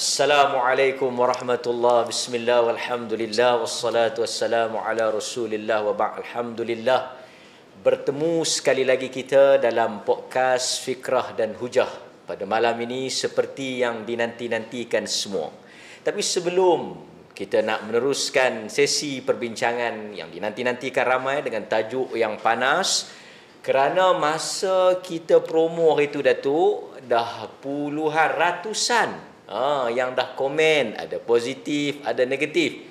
Assalamualaikum warahmatullahi Bismillah walhamdulillah wassalatu wassalamu ala rasulillah wa ba'd. Alhamdulillah, bertemu sekali lagi kita dalam podcast Fikrah dan Hujah pada malam ini seperti yang dinanti-nantikan semua. Tapi sebelum kita nak meneruskan sesi perbincangan yang dinanti-nantikan ramai dengan tajuk yang panas, kerana masa kita promo hari itu Datuk, dah puluhan, ratusan yang dah komen, ada positif, ada negatif.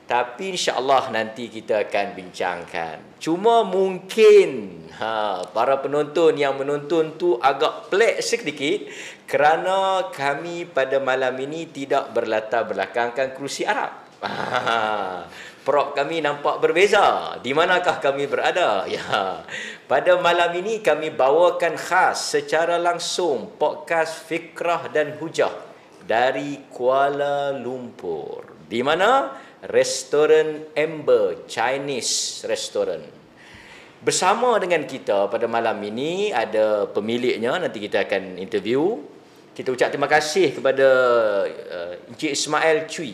Tapi insya-Allah nanti kita akan bincangkan. Cuma mungkin para penonton yang menonton tu agak pelik sedikit kerana kami pada malam ini tidak berlatar belakangkan kerusi Arab. Prop kami nampak berbeza. Di manakah kami berada? Ya. Pada malam ini kami bawakan khas secara langsung podcast Fikrah dan Hujah dari Kuala Lumpur, di mana restoran Amber Chinese Restaurant. Bersama dengan kita pada malam ini ada pemiliknya, nanti kita akan interview. Kita ucap terima kasih kepada Encik Ismail Cui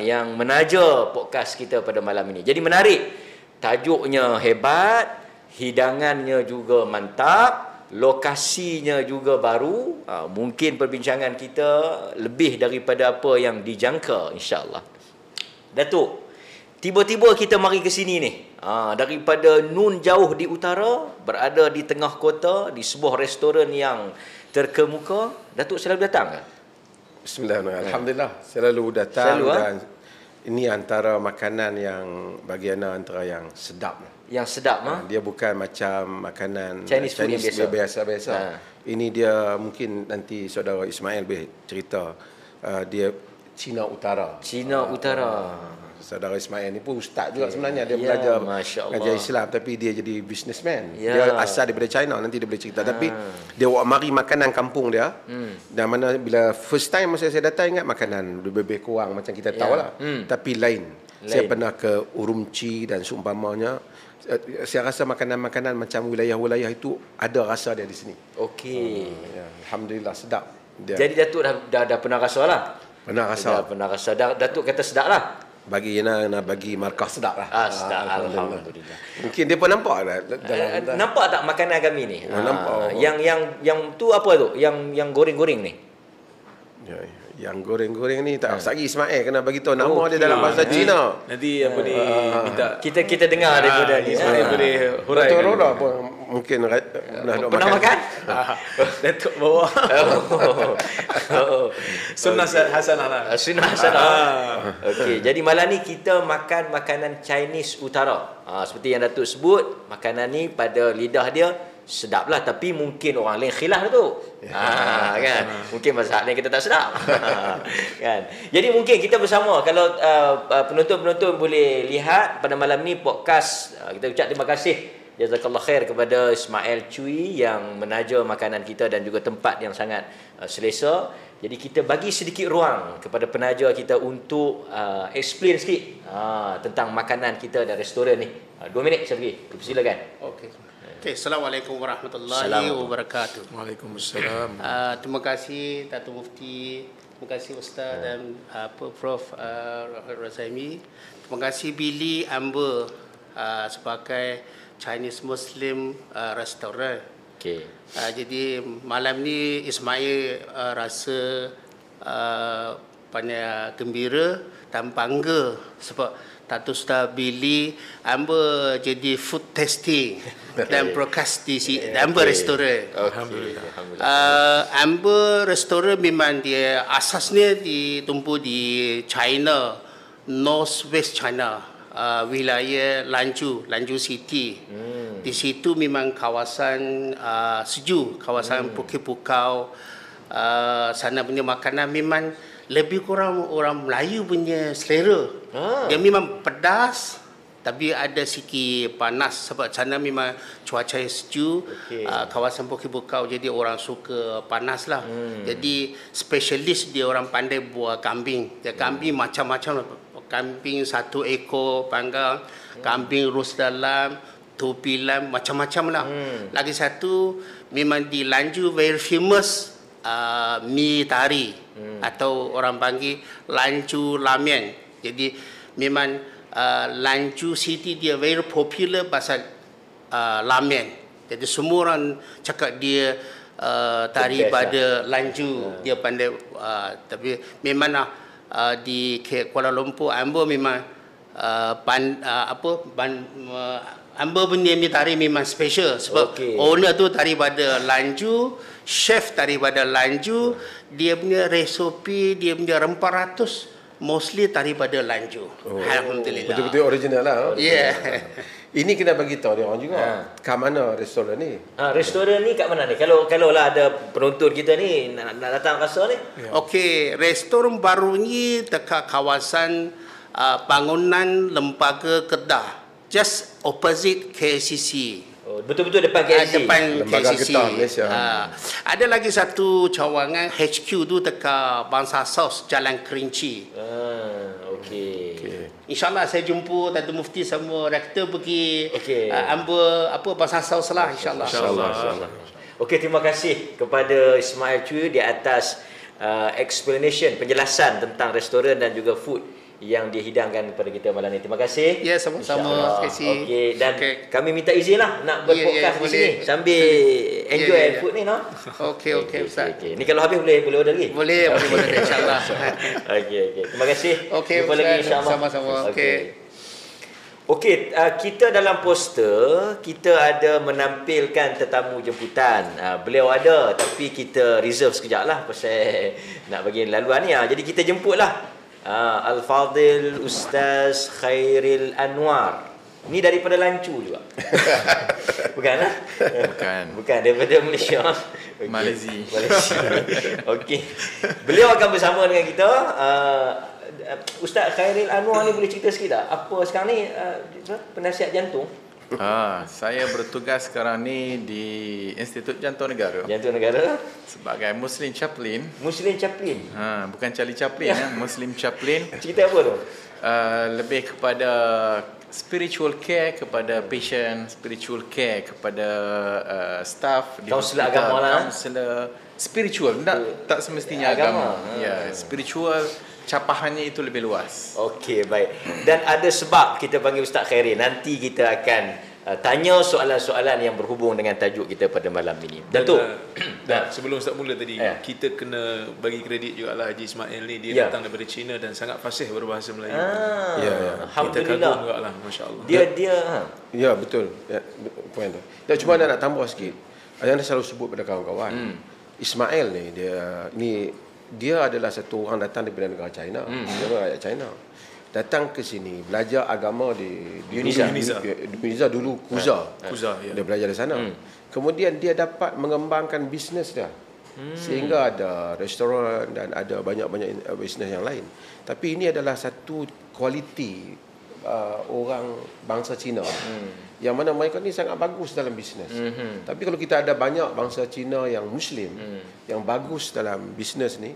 yang menaja podcast kita pada malam ini. Jadi menarik, tajuknya hebat, hidangannya juga mantap, lokasinya juga baru. Mungkin perbincangan kita lebih daripada apa yang dijangka, insya-Allah. Datuk, tiba-tiba kita mari ke sini ni. Daripada nun jauh di utara, berada di tengah kota, di sebuah restoran yang terkemuka. Datuk selalu datang ke? Bismillahirrahmanirrahim. Alhamdulillah, selalu datang. Selalu, dan ini antara makanan yang bagi ana antara yang sedap. Yang sedap Dia bukan macam makanan Chinese food yang biasa-biasa. Ini dia mungkin nanti saudara Ismail boleh cerita. Dia Cina Utara. Cina Utara. Saudara Ismail ni pun ustaz juga sebenarnya. Dia belajar mengajar Islam tapi dia jadi businessman. Dia asal daripada China, nanti dia boleh cerita. Tapi dia mari makanan kampung dia. Dan mana bila first time masa saya datang, ingat makanan lebih kurang macam kita tahu lah. Tapi lain. Saya pernah ke Urumqi dan seumpamanya. Saya rasa makanan-makanan macam wilayah-wilayah itu ada rasa dia di sini. Okey. Alhamdulillah sedap dia. Jadi Datuk dah pernah rasa lah. Pernah rasa. Pernah rasa. Datuk kata sedap lah. Bagi nak bagi markah sedap lah. Sedap. Alhamdulillah. Mungkin dia pun nampak dah. Nampak tak makanan kami ni? Nampak. Yang tu apa tu? Yang goreng-goreng ni. Yang goreng-goreng ni tak lagi Ismail kena bagi tahu nama dia dalam bahasa Cina. Nanti apa ni minta kita dengar daripada ni. Ismail boleh huraikan. Betul dah pun mungkin pernah makan? Datuk bawa. Sunnah hasanah lah. Sunnah hasanah. Okey, jadi malam ni kita makan makanan Chinese Utara. Seperti yang Datuk sebut, makanan ni pada lidah dia sedap lah, tapi mungkin orang lain khilaf tu. Kan? Mungkin masalah lain kita tak sedap. Kan? Jadi mungkin kita bersama, kalau penonton-penonton boleh lihat pada malam ni podcast, kita ucap terima kasih jazakallah khair kepada Ismail Cui yang menaja makanan kita dan juga tempat yang sangat selesa. Jadi kita bagi sedikit ruang kepada penaja kita untuk explain sikit tentang makanan kita dan restoran ni. 2 minit saya bagi. Silakan. Okay, Assalamualaikum warahmatullahi wabarakatuh. Waalaikumsalam. Terima kasih Datuk Mufti, terima kasih Ustaz dan Prof Razaimi. Terima kasih Billy Amber sebagai Chinese Muslim Restaurant. Okay. Jadi malam ni Ismail rasa banyak gembira dan bangga sebab Datuk Ustaz Billy Amber jadi food testing dan broadcast di Amber Restaurant. Alhamdulillah. Amber Restaurant memang dia asasnya ditumpu di China, North West China, wilayah Lanzhou City. Di situ memang kawasan sejuk, kawasan Bukit-Bukau. Sana punya makanan memang lebih kurang orang Melayu punya selera. Dia memang pedas tapi ada sikit panas sebab sana memang cuaca yang sejuk. Kawasan Bukit-Bukau jadi orang suka panas lah. Jadi spesialis dia orang pandai buat kambing. Dia kambing macam-macam. Kambing 1 ekor panggang, kambing rus dalam, tupilan, macam-macam lah. Lagi satu memang di Lanzhou very famous mi tari atau orang panggil Lanju Ramen. Jadi memang Lanju City dia very popular pasal ramen. Jadi semua orang cakap dia tari pada Lanju. Dia pandai tapi memang di Kuala Lumpur Amber memang Amber punya mi tari memang special sebab owner tu tari pada Lanju, chef tari pada Lanju, dia punya resepi, dia punya rempah ratus mostly tari pada Lanju. Alhamdulillah. Betul-betul original lah. Yeah. Ini kena bagi tahu dia orang juga. Kat mana restoran ni? Restoran ni kat mana ni? Kalau lah ada penonton kita ni nak datang rasa ni. Okey, restoran baru ni dekat kawasan bangunan Lembaga Kedah. Just opposite KCC. Betul-betul depan KCC. Depan Lembaga KCC. Kedah Malaysia. Ada lagi satu cawangan HQ tu dekat Bangsa South Jalan Kerinci. Okey. InsyaAllah saya jumpa Datuk Mufti sama rektor pergi Amber Bangsa South lah insyaAllah. InsyaAllah. Okey, terima kasih kepada Ismail Cui di atas explanation, penjelasan tentang restoran dan juga food yang dihidangkan kepada kita malam ni. Terima kasih. Ya, sama-sama. Terima kasih. Okey, dan kami minta izin lah nak berpodcast di sini sambil enjoy food ni, no? Okey, Ustaz. Okey. Ni kalau habis boleh order lagi? Boleh insyaAllah. Okey. Terima kasih. Okey, jumpa lagi insyaAllah. Sama-sama. Okey, kita dalam poster kita ada menampilkan tetamu jemputan. Beliau ada tapi kita reserve sekejap lah pasal nak bagi laluan ni. Jadi kita jemput lah Al-Fadil Ustaz Khairil Anwar. Ni daripada Lancu juga. Bukan lah? Bukan daripada Malaysia. Malaysia. Okey. Beliau akan bersama dengan kita. Ustaz Khairil Anwar ni boleh cerita sikit tak? Apa sekarang ni penasihat jantung? Saya bertugas sekarang ni di Institut Jantung Negara. Jantung Negara sebagai Muslim Chaplain. Muslim Chaplain. Bukan Charlie Chaplin Muslim Chaplain. Cerita apa tu? Lebih kepada spiritual care kepada patient, spiritual care kepada staff, kaunselor agama lah. Kaunselor spiritual, tak semestinya agama. Ya, spiritual capahannya itu lebih luas. Okey, baik. Dan ada sebab kita panggil Ustaz Khairil. Nanti kita akan tanya soalan-soalan yang berhubung dengan tajuk kita pada malam ini. Datuk. Dan sebelum Ustaz mula tadi, kita kena bagi kredit juga lah Haji Ismail ni. Dia datang daripada China dan sangat fasih berbahasa Melayu. Alhamdulillah. Kita kagum juga lah, Masya-Allah. Dia Ya, betul. Poin tu. Cuma nak tambah sikit. Yang saya selalu sebut pada kawan-kawan. Ismail ni dia adalah satu orang datang daripada negara China. Dia rakyat China. Datang ke sini belajar agama di Uniza dulu Kuza. Dia belajar di sana. Kemudian dia dapat mengembangkan bisnes dia. Sehingga ada restoran dan ada banyak-banyak bisnes yang lain. Tapi ini adalah satu kualiti orang bangsa Cina. Yang mana mereka ni sangat bagus dalam bisnes. Tapi kalau kita ada banyak bangsa Cina yang Muslim yang bagus dalam bisnes ni,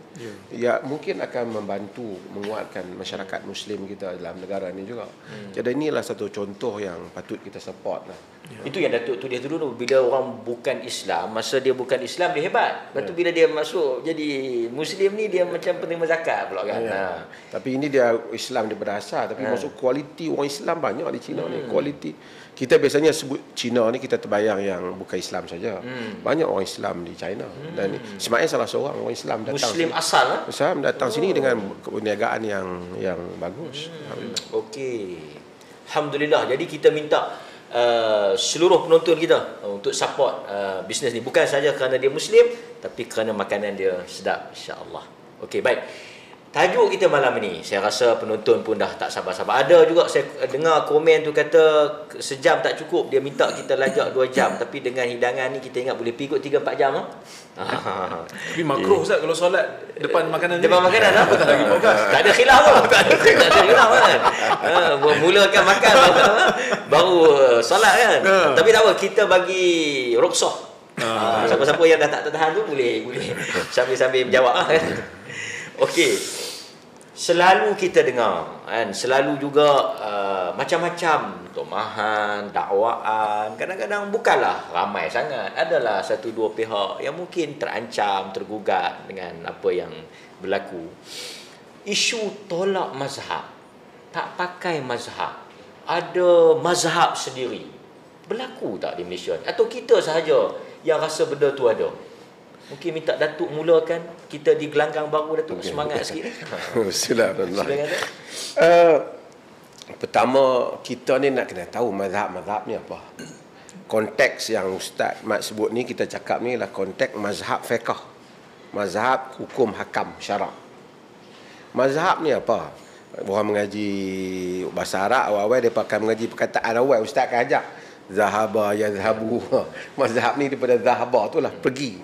ya mungkin akan membantu menguatkan masyarakat Muslim kita dalam negara ni juga. Jadi inilah satu contoh yang patut kita support lah. Itu yang Datuk tulis dulu, bila orang bukan Islam, masa dia bukan Islam dia hebat. Lepas tu bila dia masuk jadi Muslim ni dia macam penerima zakat pula kan. Tapi ini dia Islam daripada asal, tapi masuk kualiti orang Islam banyak di China ni. Kualiti kita biasanya sebut Cina ni kita terbayang yang bukan Islam saja. Banyak orang Islam di China. Dan Ismail salah seorang orang Islam datang Muslim sini. Asal Islam datang sini dengan perniagaan yang bagus. Okey. Alhamdulillah. Jadi kita minta seluruh penonton kita untuk support bisnes ni, bukan saja kerana dia Muslim tapi kerana makanan dia sedap, insya-Allah. Okey, baik. Tajuk kita malam ini, saya rasa penonton pun dah tak sabar-sabar. Ada juga saya dengar komen tu kata sejam tak cukup, dia minta kita lajak 2 jam. Tapi dengan hidangan ni kita ingat boleh pergi 3-4 jam. Tapi makruh Ustaz kalau solat depan makanan ni. Depan makanan apa tak lagi podcast. Tak ada khilaf pun. Tak ada khilaf kan. Mulakan makan baru solat kan. Tapi tak apa, kita bagi rukhsah. Siapa-siapa yang dah tak tahan tu boleh sambil-sambil menjawab kan. Okey. Selalu kita dengar kan, selalu juga macam-macam tomahan, dakwaan. Kadang-kadang bukanlah ramai sangat, adalah satu dua pihak yang mungkin terancam, tergugat dengan apa yang berlaku. Isu tolak mazhab, tak pakai mazhab, ada mazhab sendiri, berlaku tak di Malaysia? Atau kita sahaja yang rasa benda tu ada? Mungkin minta Datuk mulakan, kita di gelanggang baru Datuk, semangat sikit. Silakan. Pertama, kita ni nak kena tahu mazhab-mazhab ni apa. Konteks yang Ustaz Mat sebut ni, kita cakap ni lah konteks mazhab fiqh, mazhab hukum hakam syarak. Mazhab ni apa? Orang mengaji bahasa Arab, awal-awal dia pakai mengaji perkataan awal, Ustaz akan ajak zahaba yazhabu. Mazhab ni daripada zahaba tu lah, pergi.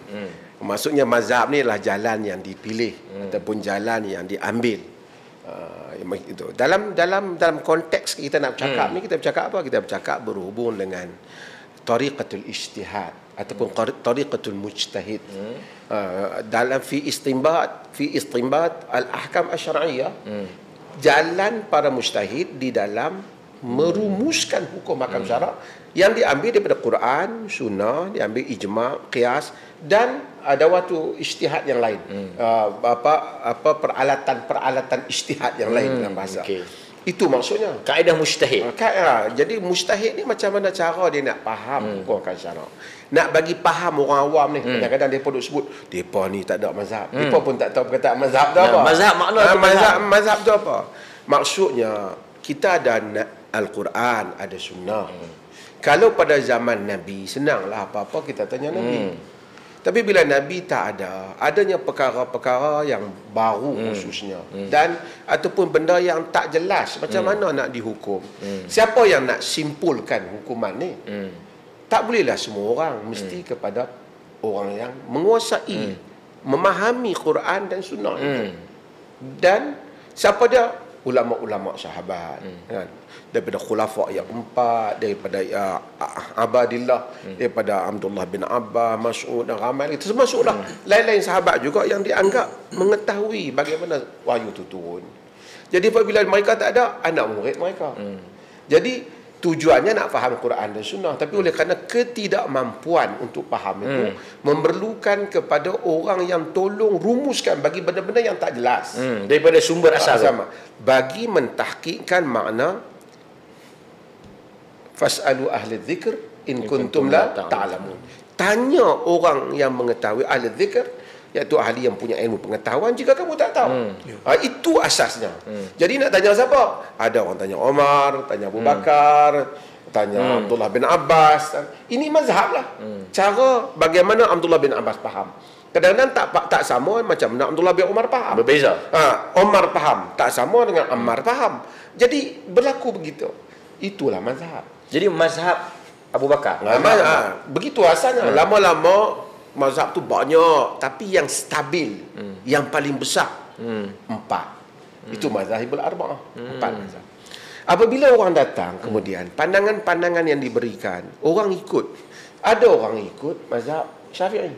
Maksudnya mazhab ni adalah jalan yang dipilih ataupun jalan yang diambil. Itu. Dalam konteks kita nak bercakap ni, kita bercakap apa? Kita bercakap berhubung dengan tariqatul ijtihad ataupun tariqatul mujtahid. Dalam fi istinbat al-ahkam asy-syar'iyyah, jalan para mujtahid di dalam merumuskan hukum hakam syarak yang diambil daripada Quran, sunnah, diambil ijma', qiyas dan ada waktu ijtihad yang lain. Peralatan ijtihad yang lain dalam bahasa. Itu maksudnya Kaedah mujtahid. Jadi mujtahid ni macam mana cara dia nak faham hukum hakam syarak. Nak bagi faham orang awam ni, kadang-kadang depa duk sebut depa ni tak ada mazhab. Depa pun tak tahu perkataan mazhab tu apa. Mazhab makna mazhab tu apa? Maksudnya kita ada Al-Quran, ada sunnah. Kalau pada zaman Nabi, senanglah apa-apa kita tanya Nabi. Tapi bila Nabi tak ada, adanya perkara-perkara yang baru khususnya, dan ataupun benda yang tak jelas macam mana nak dihukum. Siapa yang nak simpulkan hukuman ni? Tak bolehlah semua orang, mesti kepada orang yang menguasai, memahami Quran dan sunnah itu. Dan siapa dia? Ulama-ulama sahabat, kan? Daripada khulafa yang 4, daripada Abadillah, daripada Abdullah bin Abbas, Mas'ud dan ramai itu termasuklah lain-lain sahabat juga yang dianggap mengetahui bagaimana wahyu itu turun. Jadi apabila mereka tak ada, anak murid mereka. Jadi tujuannya nak faham Quran dan sunnah, tapi oleh kerana ketidakmampuan untuk faham itu, memerlukan kepada orang yang tolong rumuskan bagi benda-benda yang tak jelas daripada sumber asal sama, bagi mentahqiqkan makna fas'alu ahli dzikr in kuntum la ta'lamun. Tanya orang yang mengetahui, ahli dzikr iaitu ahli yang punya ilmu pengetahuan jika kamu tak tahu. Itu asasnya. Jadi nak tanya siapa? Ada orang tanya Omar, tanya Abu Bakar, tanya Abdullah bin Abbas. Ini mazhab lah. Cara bagaimana Abdullah bin Abbas faham. Kadang-kadang tak sama macam mana Abdullah bin Umar faham. Berbeza. Omar faham tak sama dengan Ammar faham. Jadi berlaku begitu. Itulah mazhab. Jadi mazhab Abu Bakar. Begitu asalnya. Lama-lama mazhab tu banyak, tapi yang stabil, yang paling besar 4. Itu mazhabul arba'ah, 4 mazhab. Apabila orang datang kemudian pandangan-pandangan yang diberikan, orang ikut. Ada orang ikut mazhab Syafi'i,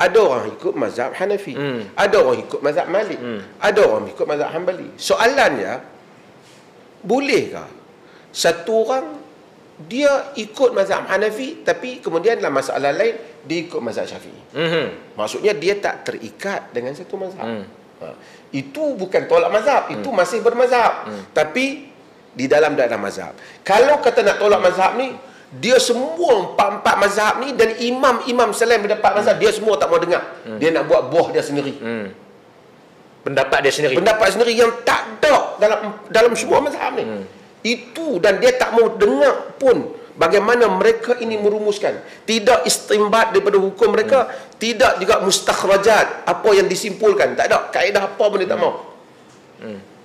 ada orang ikut mazhab Hanafi, ada orang ikut mazhab Malik, ada orang ikut mazhab Hanbali. Soalannya, bolehkah satu orang dia ikut mazhab Hanafi tapi kemudian dalam masalah lain dia ikut mazhab Syafi'i? Maksudnya dia tak terikat dengan satu mazhab. Itu bukan tolak mazhab, itu masih bermazhab, tapi di dalam mazhab. Kalau kata nak tolak mazhab ni, dia semua 4 mazhab ni dan imam-imam selain mendapat mazhab, dia semua tak mau dengar. Dia nak buat buah dia sendiri. Pendapat dia sendiri. Pendapat sendiri yang tak ada dalam semua mazhab ni. Itu, dan dia tak mau dengar pun bagaimana mereka ini merumuskan. Tidak istimbat daripada hukum mereka, tidak juga mustakhrajat, apa yang disimpulkan, tak ada kaedah apa pun dia tak mau.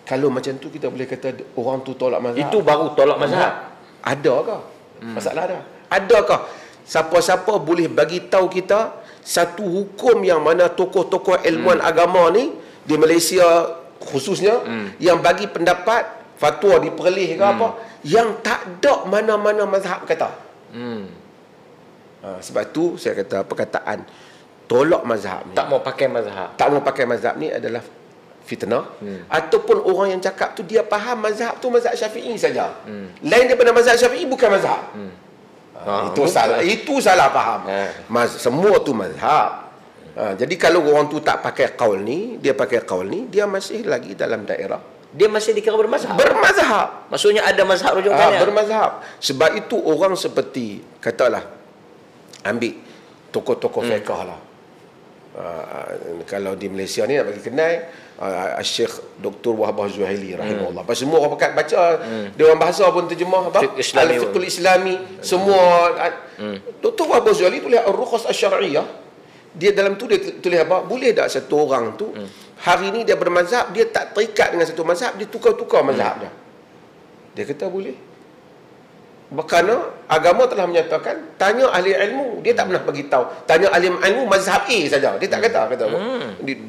Kalau macam tu kita boleh kata orang tu tolak mazhab. Itu baru tolak mazhab. Adakah? Masalah ada. Adakah siapa-siapa boleh bagi tahu kita satu hukum yang mana tokoh-tokoh ilmuwan agama ni di Malaysia khususnya yang bagi pendapat fatwa diperlih ke apa yang tak ada mana-mana mazhab kata. Sebab tu saya kata perkataan tolak mazhab ni, tak mau pakai mazhab, tak mau pakai mazhab ni adalah fitnah, ataupun orang yang cakap tu dia faham mazhab tu mazhab Syafi'i saja. Lain daripada mazhab Syafi'i bukan mazhab. Itu salah faham. Semua tu mazhab. Jadi kalau orang tu tak pakai qaul ni, dia pakai qaul ni, dia masih lagi dalam daerah. Dia masih dikira bermazhab. Bermazhab. Maksudnya ada mazhab rujukannya. Bermazhab. Sebab itu orang seperti, katalah, ambil tokoh-tokoh fiqh lah. Kalau di Malaysia ni nak bagi kenal Syekh Dr. Wahbah Zuhaili rahimahullah. Pasal semua orang pakat baca Dewan Bahasa pun terjemah apa? Al-Fiqhul Islami. Semua Dr. Wahbah Zuhaili tulis Ar-Rukhas Asy-Syar'iyyah. Dia dalam tu dia tulis apa? Boleh tak satu orang tu hari ni dia bermazhab, dia tak terikat dengan satu mazhab, dia tukar-tukar mazhab dia. Dia kata boleh. Kerana agama telah menyatakan tanya ahli ilmu, dia tak pernah bagi tahu. Tanya ahli ilmu mazhab A saja. Dia tak kata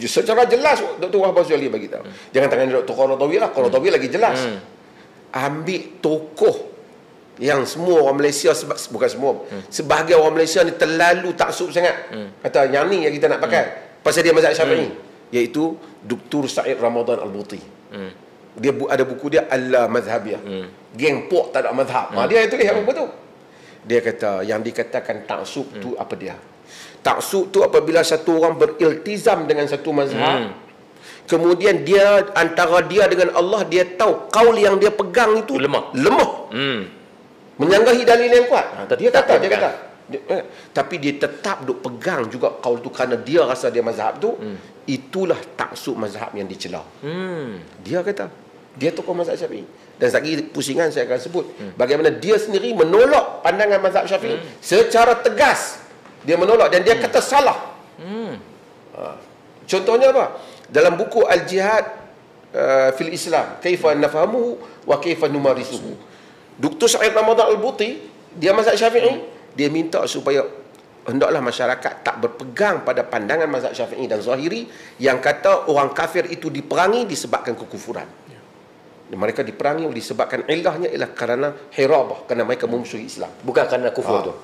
secara jelas Dr. Wahbah Zuhaili bagi tahu. Jangan tangan Dr. Qaradawi lah, Qaradawi lagi jelas. Ambil tokoh yang semua orang Malaysia, bukan semua, sebahagian orang Malaysia ni terlalu taksub sangat. Kata yang ni yang kita nak pakai pasal dia mazhab Syafi'i, iaitu Dr. Said Ramadan Al-Buti. Dia ada buku dia Alla Mazhabiyah. Geng pok tak ada mazhab. Dia tulis apa tu? Dia kata yang dikatakan taksub tu apa dia? Taksub tu apabila satu orang beriltizam dengan satu mazhab, kemudian dia antara dia dengan Allah, dia tahu kaul yang dia pegang itu lemah. Menyanggahi dalil yang kuat. Dia kata tapi dia tetap duk pegang juga kaul tu kerana dia rasa dia mazhab tu. Itulah taksub mazhab yang dicela. Dia kata dia tokoh mazhab Syafi'i. Dan lagi pusingan saya akan sebut bagaimana dia sendiri menolak pandangan mazhab Syafi'i secara tegas. Dia menolak dan dia kata salah. Contohnya apa? Dalam buku Al-Jihad fil Islam, kaifa nafahamuhu wa kaifa numarisuhu. Dr. Said Ramadan Al-Buti, dia mazhab Syafi'i, dia minta supaya hendaklah masyarakat tak berpegang pada pandangan mazhab Syafi'i dan Zahiri yang kata orang kafir itu diperangi disebabkan kekufuran. Mereka diperangi disebabkan ilahnya ialah kerana hirabah, kerana mereka memusuhi Islam, bukan kerana kufur tu.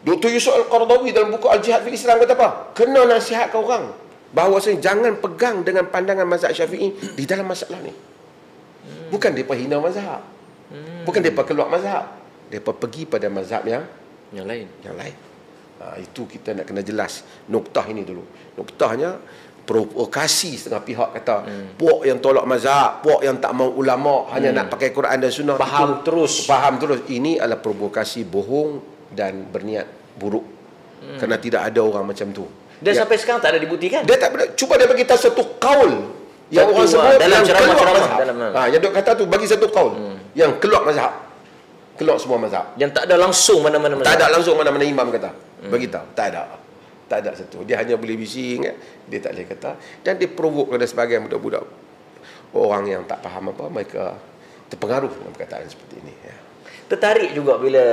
Dr. Yusuf Al-Qaradawi dalam buku Al-Jihad fil Islam kata apa? Kena nasihat ke orang bahawasanya jangan pegang dengan pandangan mazhab Syafi'i di dalam masalah ni. Bukan depa hina mazhab. Bukan depa keluar mazhab. Depa pergi pada mazhab yang lain. Itu kita nak kena jelas noktah ini dulu. Noktahnya provokasi setengah pihak kata puak yang tolak mazhab, puak yang tak mau ulama, hanya nak pakai Quran dan Sunnah, faham terus. Ini adalah provokasi bohong dan berniat buruk. Kerana tidak ada orang macam tu. Dan sampai sekarang tak ada dibuktikan. Dia tak cuba dia bagi tahu satu kaul yang orang sebut dalam ceramah. Yang dok kata tu bagi satu kaul yang keluar mazhab. Keluar semua mazhab. Yang tak ada langsung mana-mana mazhab. Tak ada langsung mana-mana imam kata. Bagi tahu, tak ada satu. Dia hanya boleh bising, dia tak boleh kata, dan dia provok kepada sebagian budak-budak orang yang tak faham apa, mereka terpengaruh dengan perkataan seperti ini. Tertarik juga bila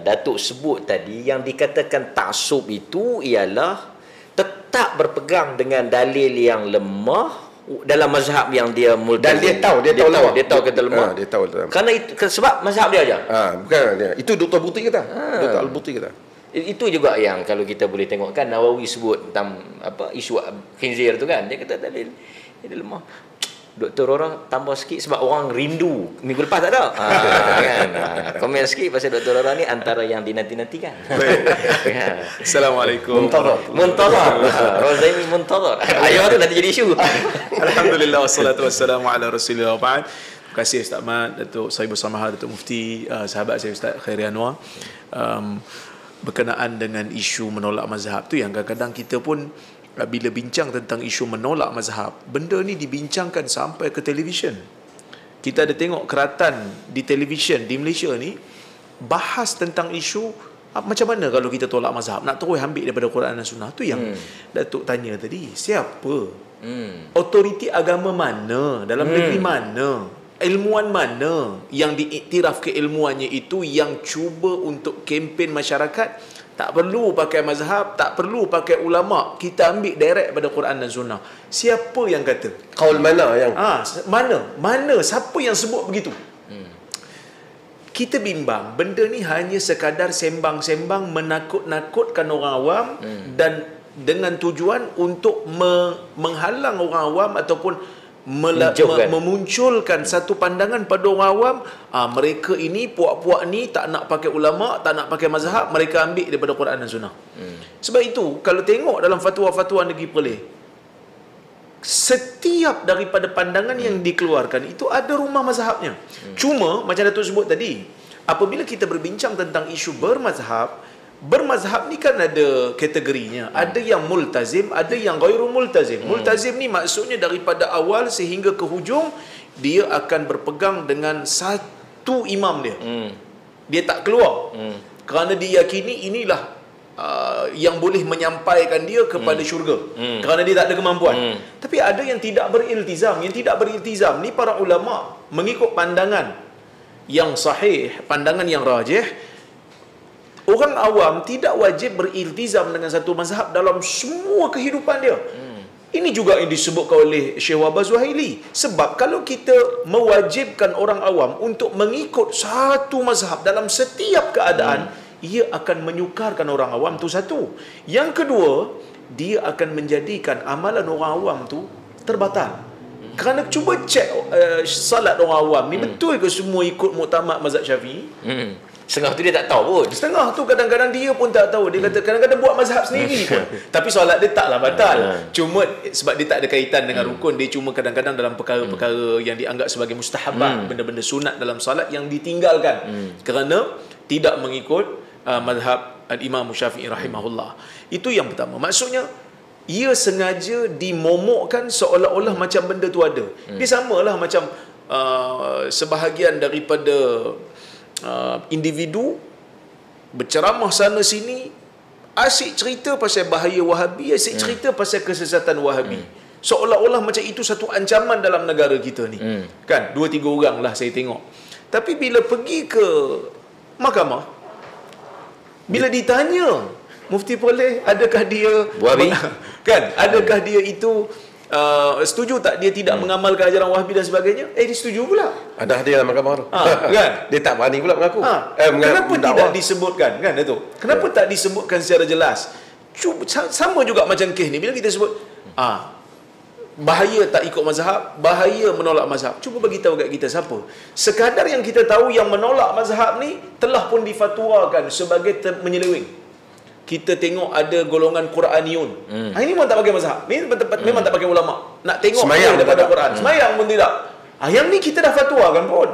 Datuk sebut tadi yang dikatakan taksub itu ialah tetap berpegang dengan dalil yang lemah dalam mazhab yang dia multazim. Dan dia tahu kata lemah. Dia tahu. Kerana itu sebab mazhab dia aja. Bukan dia. Itu Dr. Buti kata. Dr. Al-Buti kata. Itu juga yang kalau kita boleh tengok kan Nawawi sebut tentang isu khinzir tu kan, dia kata dalil dia lemah. Dr. Rora tambah sikit sebab orang rindu. Minggu lepas tak ada. Kan? Komen sikit pasal Dr. Rora ni antara yang dinanti-nantikan. Assalamualaikum. Muntazar. Rozaimi muntazar. Ayat tu nanti jadi isu. Alhamdulillah wassalatu wassalamu ala Rasulillah ba'd. Terima kasih Ustaz Ahmad, Datuk Sahibul Samahah, Datuk Mufti, sahabat saya Ustaz Khairi Anwar. Berkenaan dengan isu menolak mazhab tu yang kadang-kadang kita pun bila bincang tentang isu menolak mazhab, benda ni dibincangkan sampai ke televisyen. Kita ada tengok keratan di televisyen di Malaysia ni bahas tentang isu macam mana kalau kita tolak mazhab, nak terus ambil daripada Quran dan Sunnah. Tu yang Datuk tanya tadi, siapa? Autoriti agama mana, dalam negeri mana, ilmuwan mana yang diiktiraf keilmuannya itu yang cuba untuk kempen masyarakat tak perlu pakai mazhab, tak perlu pakai ulama, kita ambil direct pada Quran dan Sunnah. Siapa yang kata? Kaul mana yang mana siapa yang sebut begitu? Kita bimbang benda ni hanya sekadar sembang-sembang menakut-nakutkan orang awam dan dengan tujuan untuk menghalang orang awam ataupun memunculkan satu pandangan pada orang awam, mereka ini puak-puak ni tak nak pakai ulama, tak nak pakai mazhab, mereka ambil daripada Quran dan Sunnah. Sebab itu kalau tengok dalam fatwa-fatwa negeri Perlis, setiap daripada pandangan yang dikeluarkan itu ada rumah mazhabnya. Cuma macam Datuk sebut tadi, apabila kita berbincang tentang isu bermazhab ni kan ada kategorinya. Ada yang multazim, ada yang ghairu multazim. Multazim ni maksudnya daripada awal sehingga ke hujung dia akan berpegang dengan satu imam dia. Dia tak keluar. Kerana diyakini inilah yang boleh menyampaikan dia kepada syurga. Kerana dia tak ada kemampuan. Tapi ada yang tidak beriltizam. Yang tidak beriltizam ni para ulama mengikut pandangan yang sahih, pandangan yang rajih. Orang awam tidak wajib beriltizam dengan satu mazhab dalam semua kehidupan dia. Ini juga yang disebutkan oleh Syekh Wahbah Zuhaili. Sebab kalau kita mewajibkan orang awam untuk mengikut satu mazhab dalam setiap keadaan, ia akan menyukarkan orang awam tu satu. Yang kedua, dia akan menjadikan amalan orang awam tu terbatal. Kerana cuba cek salat orang awam ni, betul ke semua ikut muktamad mazhab Syafi'i? Setengah tu dia tak tahu pun. Setengah tu kadang-kadang dia pun tak tahu. Dia kata kadang-kadang buat mazhab sendiri pun. Tapi solat dia taklah batal. Cuma sebab dia tak ada kaitan dengan rukun, dia cuma kadang-kadang dalam perkara-perkara yang dianggap sebagai mustahabat, benda-benda sunat dalam solat yang ditinggalkan kerana tidak mengikut mazhab Al-Imam Syafi'i rahimahullah. Itu yang pertama. Maksudnya ia sengaja dimomokkan seolah-olah macam benda tu ada. Dia samalah macam sebahagian daripada individu berceramah sana sini, asyik cerita pasal bahaya Wahabi, asyik cerita pasal kesesatan Wahabi. Seolah-olah macam itu satu ancaman dalam negara kita ni. Kan 2-3 orang lah saya tengok. Tapi bila pergi ke mahkamah, bila ditanya Mufti Perlis, adakah dia Wahabi? Kan, adakah dia itu setuju tak dia tidak mengamalkan ajaran Wahabi dan sebagainya? Dia setuju pula. Ada dia dalam mahkamah tu. Kan? Dia tak berani pula mengaku. Kenapa tidak disebutkan, kan Datuk? Kenapa tak disebutkan secara jelas? Sama juga macam kes ni, bila kita sebut bahaya tak ikut mazhab, bahaya menolak mazhab. Cuba bagi tahu kat kita siapa. Sekadar yang kita tahu yang menolak mazhab ni telah pun difatwakan sebagai menyeleweng. Kita tengok ada golongan Qur'aniyun. Ini memang tak pakai mazhab. Ini memang tak pakai ulama. Nak tengok semayang daripada Quran. Semayang pun tidak. Yang ni kita dah fatwakan pun.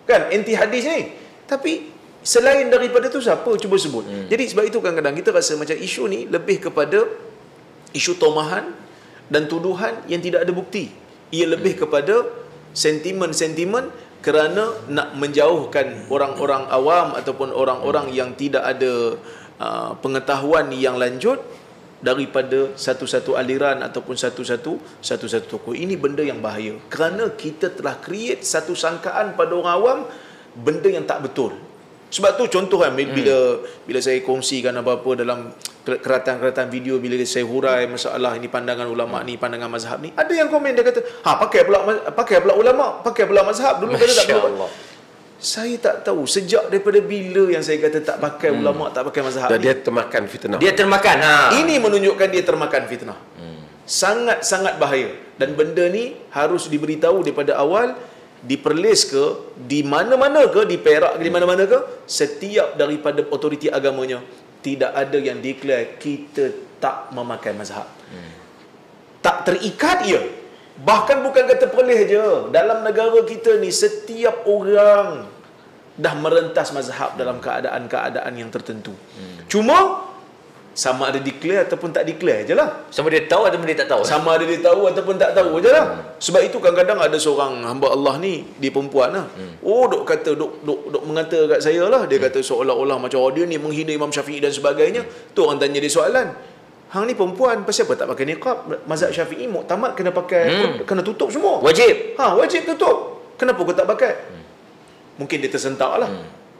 Kan? Anti hadis ni. Tapi selain daripada tu siapa? Cuba sebut. Jadi sebab itu kadang-kadang kita rasa macam isu ni lebih kepada isu tomahan dan tuduhan yang tidak ada bukti. Ia lebih kepada sentimen-sentimen kerana nak menjauhkan orang-orang awam ataupun orang-orang yang tidak ada pengetahuan yang lanjut daripada satu-satu aliran ataupun satu-satu tokoh. Ini benda yang bahaya kerana kita telah create satu sangkaan pada orang awam benda yang tak betul. Sebab tu contoh kan bila saya kongsikan apa-apa dalam keratan-keratan video, bila saya hurai masalah ini pandangan ulama ni, pandangan mazhab ni, ada yang komen dia kata, pakai pula ulama, pakai pula mazhab. Dulu kata tak perlu. Saya tak tahu sejak daripada bila yang saya kata tak pakai ulama, tak pakai mazhab. Dan dia termakan fitnah. Dia termakan. Ini menunjukkan dia termakan fitnah. Sangat-sangat bahaya. Dan benda ni harus diberitahu daripada awal, di Perlis ke, di mana-mana ke, di Perak ke, di mana-mana ke, setiap daripada otoriti agamanya tidak ada yang declare kita tak memakai mazhab. Tak terikat ia. Bahkan bukan kata Perlis je, dalam negara kita ni setiap orang dah merentas mazhab dalam keadaan-keadaan yang tertentu. Cuma sama ada declare ataupun tak declare je lah. Sama dia tahu ataupun dia tak tahu. Sama ada dia tahu ataupun tak tahu je lah. Sebab itu kadang-kadang ada seorang hamba Allah ni, dia perempuan lah. Duk mengata kat saya lah. Dia kata seolah-olah macam dia ni menghina Imam Syafi'i dan sebagainya. Tu orang tanya dia soalan. Hang ni perempuan, pasal apa tak pakai niqab? Mazhab Syafi'i muktamad kena pakai, kena tutup semua. Wajib. Wajib tutup. Kenapa kau tak pakai? Mungkin dia tersentak lah.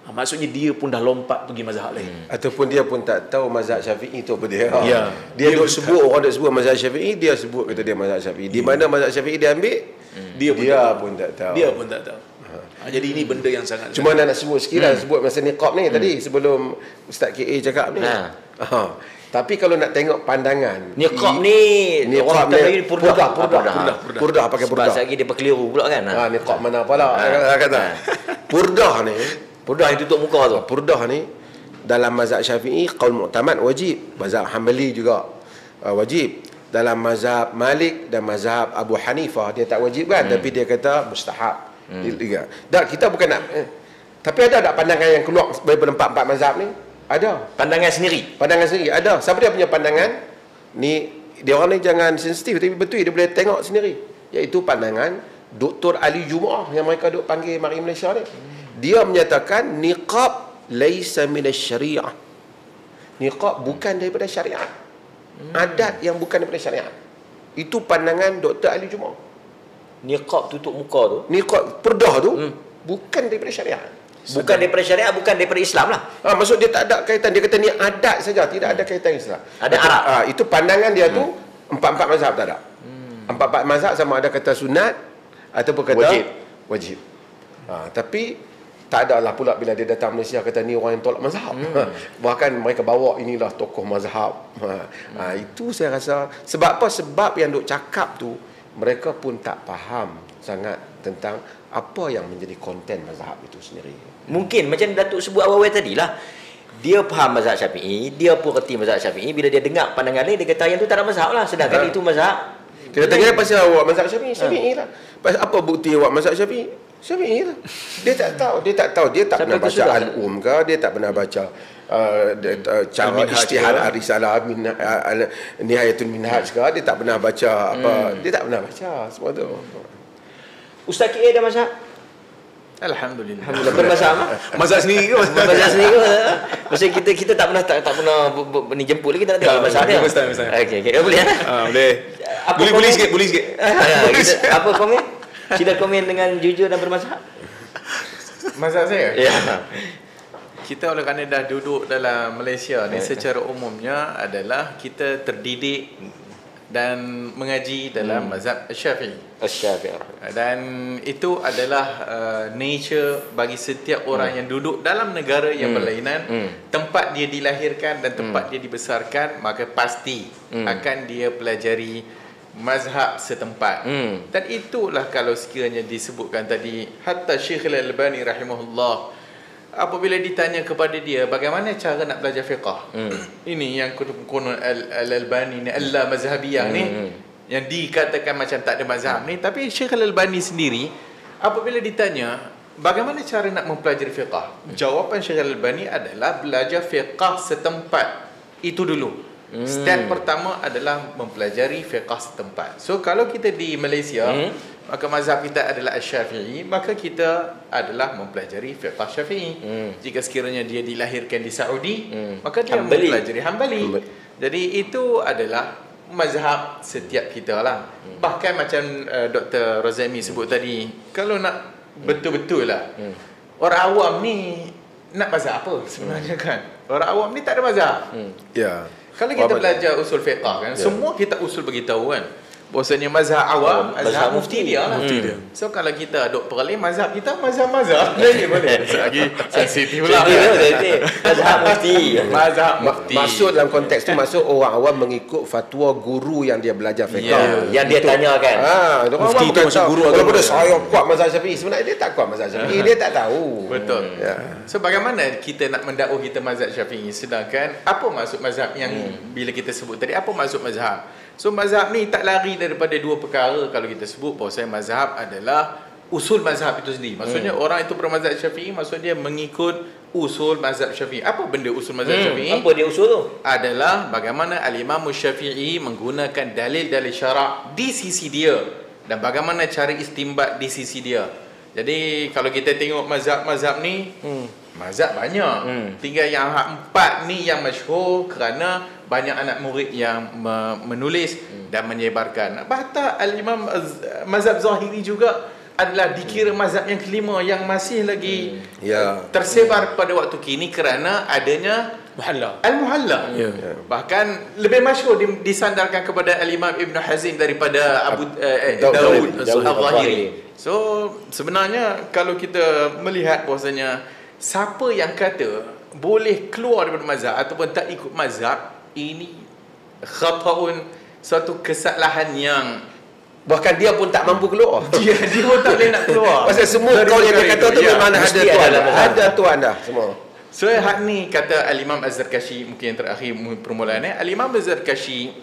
Maksudnya dia pun dah lompat pergi mazhab lain. Ataupun dia pun tak tahu mazhab Syafi'i tu apa dia. Dia duk sebut, orang duk sebut mazhab Syafi'i, dia sebut kata dia mazhab Syafi'i. Di mana mazhab Syafi'i dia ambil, dia pun tak tahu. Dia pun tak tahu. Jadi ini benda yang sangat. Cuma nak sebut sikit lah, sebut masa niqab ni tadi sebelum Ustaz KA cakap ni. Tapi kalau nak tengok pandangan niqab ni niqab ni purdah pakai purdah. Sebab lagi dia berkeliru pula kan. Niqab mana pula kata. Purdah ni, purdah yang tutup muka tu. Purdah ni dalam mazhab Syafi'i qaul mu'tamad wajib, mazhab Hanbali juga wajib. Dalam mazhab Malik dan mazhab Abu Hanifah dia tak wajib kan, tapi dia kata mustahab. Dan kita bukan nak tapi ada tak pandangan yang keluar daripada empat mazhab ni? Ada. Pandangan sendiri ada. Siapa dia punya pandangan? Ni dia orang ni jangan sensitif, tapi betul dia boleh tengok sendiri. Iaitu pandangan Dr. Ali Jumaah yang mereka duk panggil Mari Malaysia ni. Dia menyatakan niqab laisa minasyariah. Niqab bukan daripada syariat. Adat yang bukan daripada syariat. Itu pandangan Dr. Ali Jumaah. Niqab tutup muka tu, niqab purdah tu bukan daripada syariat. Bukan daripada syariat, bukan daripada Islam lah. Maksud dia tak ada kaitan. Dia kata ni adat saja, tidak ada kaitan Islam. Ada Arab. Itu pandangan dia tu empat mazhab tak ada. Empat mazhab sama ada kata sunat ataupun kata wajib. Tapi tak ada lah pula bila dia datang Malaysia kata ni orang yang tolak mazhab. Bahkan mereka bawa inilah tokoh mazhab. Itu saya rasa sebab apa? Sebab yang duk cakap tu mereka pun tak faham sangat tentang apa yang menjadi konten mazhab itu sendiri. Mungkin macam Datuk sebut awal-awal tadi lah, dia faham mazhab Syafi'i, dia pun reti mazhab Syafi'i. Bila dia dengar pandangan lain, dia kata yang tu tak ada mazhab lah, sedangkan itu mazhab. Kita tanya pasal awak mazhab Syafi'i, Syafi'i lah. Apa bukti awak mazhab Syafi'i? Syafi'i lah. Dia tak tahu. Dia tak pernah baca Al-Um ke, dia tak pernah baca cara Ijtihad Ar-Risalah Nihayatul Minhaj ke, dia tak pernah baca apa, dia tak pernah baca semua tu. Ustaz KA dah mazhab? Alhamdulillah. Bermazhab apa? Mazhab sendiri ke? Mazhab sendiri ke? Maksud kita tak pernah ni jemput lagi, kita nak tengok mazhab dia. Okey. Boleh boleh. Boleh sikit. Apa komen? Sila komen dengan jujur dan bermazhab. Mazhab saya? Ya. Kita oleh kerana dah duduk dalam Malaysia ni secara umumnya adalah kita terdidik dan mengaji dalam mazhab Syafi'i. Dan itu adalah nature bagi setiap orang yang duduk dalam negara yang berlainan, tempat dia dilahirkan dan tempat dia dibesarkan, maka pasti akan dia pelajari mazhab setempat. Dan itulah kalau sekiranya disebutkan tadi, hatta Syekh Al-Albani rahimahullah, apabila ditanya kepada dia bagaimana cara nak belajar fiqh, ini yang konon Al-Albani ni Allah mazhabiyah ni yang dikatakan macam tak ada mazhab ni, tapi Syekh Al-Albani sendiri apabila ditanya bagaimana cara nak mempelajari fiqh, jawapan Syekh Al-Albani adalah belajar fiqh setempat itu dulu. Step pertama adalah mempelajari fiqh setempat. So kalau kita di Malaysia, maka mazhab kita adalah Syafi'i, maka kita adalah mempelajari fiqh Syafi'i. Jika sekiranya dia dilahirkan di Saudi, maka dia mempelajari Hanbali. Jadi itu adalah mazhab setiap kita lah. Bahkan macam Dr. Rozami sebut tadi, kalau nak betul-betul lah, orang awam ni nak mazhab apa sebenarnya kan? Orang awam ni tak ada mazhab. Ya. Kalau kita belajar usul fiqh kan, semua kita usul beritahu kan, bahwasanya mazhab awam, mazhab mufti dia lah. So kalau kita duk perleh mazhab kita, mazhab lagi boleh. Lagi sensitif lah. Mazhab mufti. Mazhab mufti. Masuk dalam konteks tu, masuk orang awam mengikut fatwa guru yang dia belajar fiqh. Yang dia tanyakan. Mufti itu masuk guru agama. Kalau saya kuat mazhab Syafi'i, sebenarnya dia tak kuat mazhab Syafi'i, dia tak tahu. Betul. So bagaimana kita nak mendakwa kita mazhab Syafi'i, sedangkan apa maksud mazhab yang bila kita sebut tadi, apa maksud mazhab? So mazhab ni tak lari daripada dua perkara. Kalau kita sebut bahawasanya mazhab adalah usul mazhab itu sendiri. Maksudnya orang itu bermazhab Syafi'i, maksudnya dia mengikut usul mazhab Syafi'i. Apa benda usul mazhab Syafi'i? Apa dia usul tu? Adalah bagaimana Al-Imam Syafi'i menggunakan dalil-dalil syarak di sisi dia, dan bagaimana cara istimbat di sisi dia. Jadi kalau kita tengok mazhab-mazhab ni, mazhab banyak. Tinggal yang empat ni yang masyhur kerana banyak anak murid yang menulis dan menyebarkan. Bahkan Al-Imam mazhab Zahiri juga adalah dikira mazhab yang kelima yang masih lagi tersebar pada waktu kini kerana adanya Al-Muhalla. Bahkan lebih masyhur disandarkan kepada Al-Imam Ibn Hazm daripada Abu Daud Al-Zahiri. So sebenarnya kalau kita melihat bahasanya siapa yang kata boleh keluar daripada mazhab ataupun tak ikut mazhab, ini khata'un, suatu kesalahan yang bahkan dia pun tak mampu keluar. dia pun tak boleh nak keluar. Pasal semua kau yang dia kata tu memang ada tuan dah semua. So hak ni kata Al-Imam Az-Zarkashi, mungkin yang terakhir permulaan Al-Imam Az-Zarkashi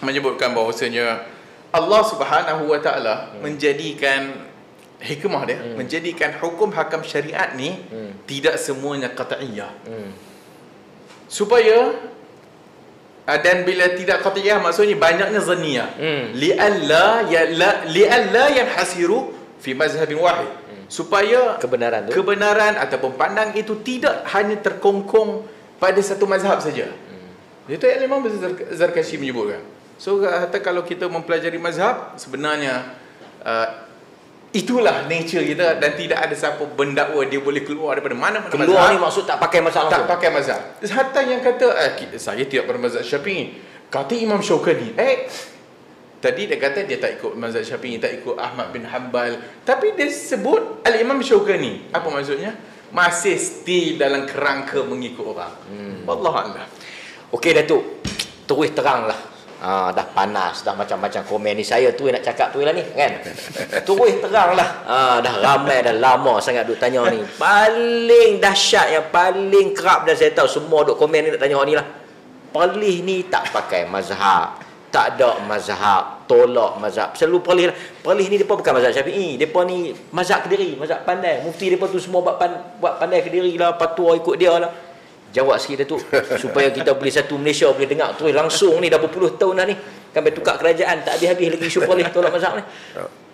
menyebutkan bahawasanya Allah Subhanahu wa taala menjadikan hikmah dia, menjadikan hukum hakam syariat ni tidak semuanya qat'iyah. Supaya dan bila tidak qat'iyah maksudnya banyaknya zanniyah. Li'alla yanhasiru fi mazhabin wahid. Supaya kebenaran ataupun pandang itu tidak hanya terkongkong pada satu mazhab saja. Itu yang Imam Zarkashi menyebutkan. So kata kalau kita mempelajari mazhab, sebenarnya itulah nature kita, dan tidak ada siapa bendakwa dia boleh keluar daripada mana-mana mazhab. Keluar ni maksud tak pakai mazhab langsung. Tak pakai mazhab. Hatta yang kata saya tidak bermazhab Syafi'i, kata Imam Syaukani, tadi dia kata dia tak ikut mazhab Syafi'i, tak ikut Ahmad bin Hanbal, tapi dia sebut Al-Imam Syaukani. Apa maksudnya? Masih still dalam kerangka mengikut orang. Wallahu a'lam. Okey Datuk, terus teranglah. Dah panas, dah macam-macam komen ni. Saya tu nak cakap tu lah ni kan. Terus teranglah. Dah ramai, dah lama sangat duk tanya ni. Paling dahsyat, yang paling kerap dah saya tahu, semua duk komen ni nak tanya ni lah. Pelih ni tak pakai mazhab, tak ada mazhab, tolak mazhab. Selalu pelih lah. Pelih ni depa bukan mazhab Syafi'i, depa ni mazhab Kediri, mazhab pandai. Mufti depa tu semua buat pandai Kediri lah, fatwa ikut dia lah. Jawab sikit Datuk supaya kita boleh satu Malaysia boleh dengar terus langsung ni. Dah berpuluh tahun dah ni sampai tukar kerajaan, tak habis-habis lagi isu pelih tolak mazhab ni.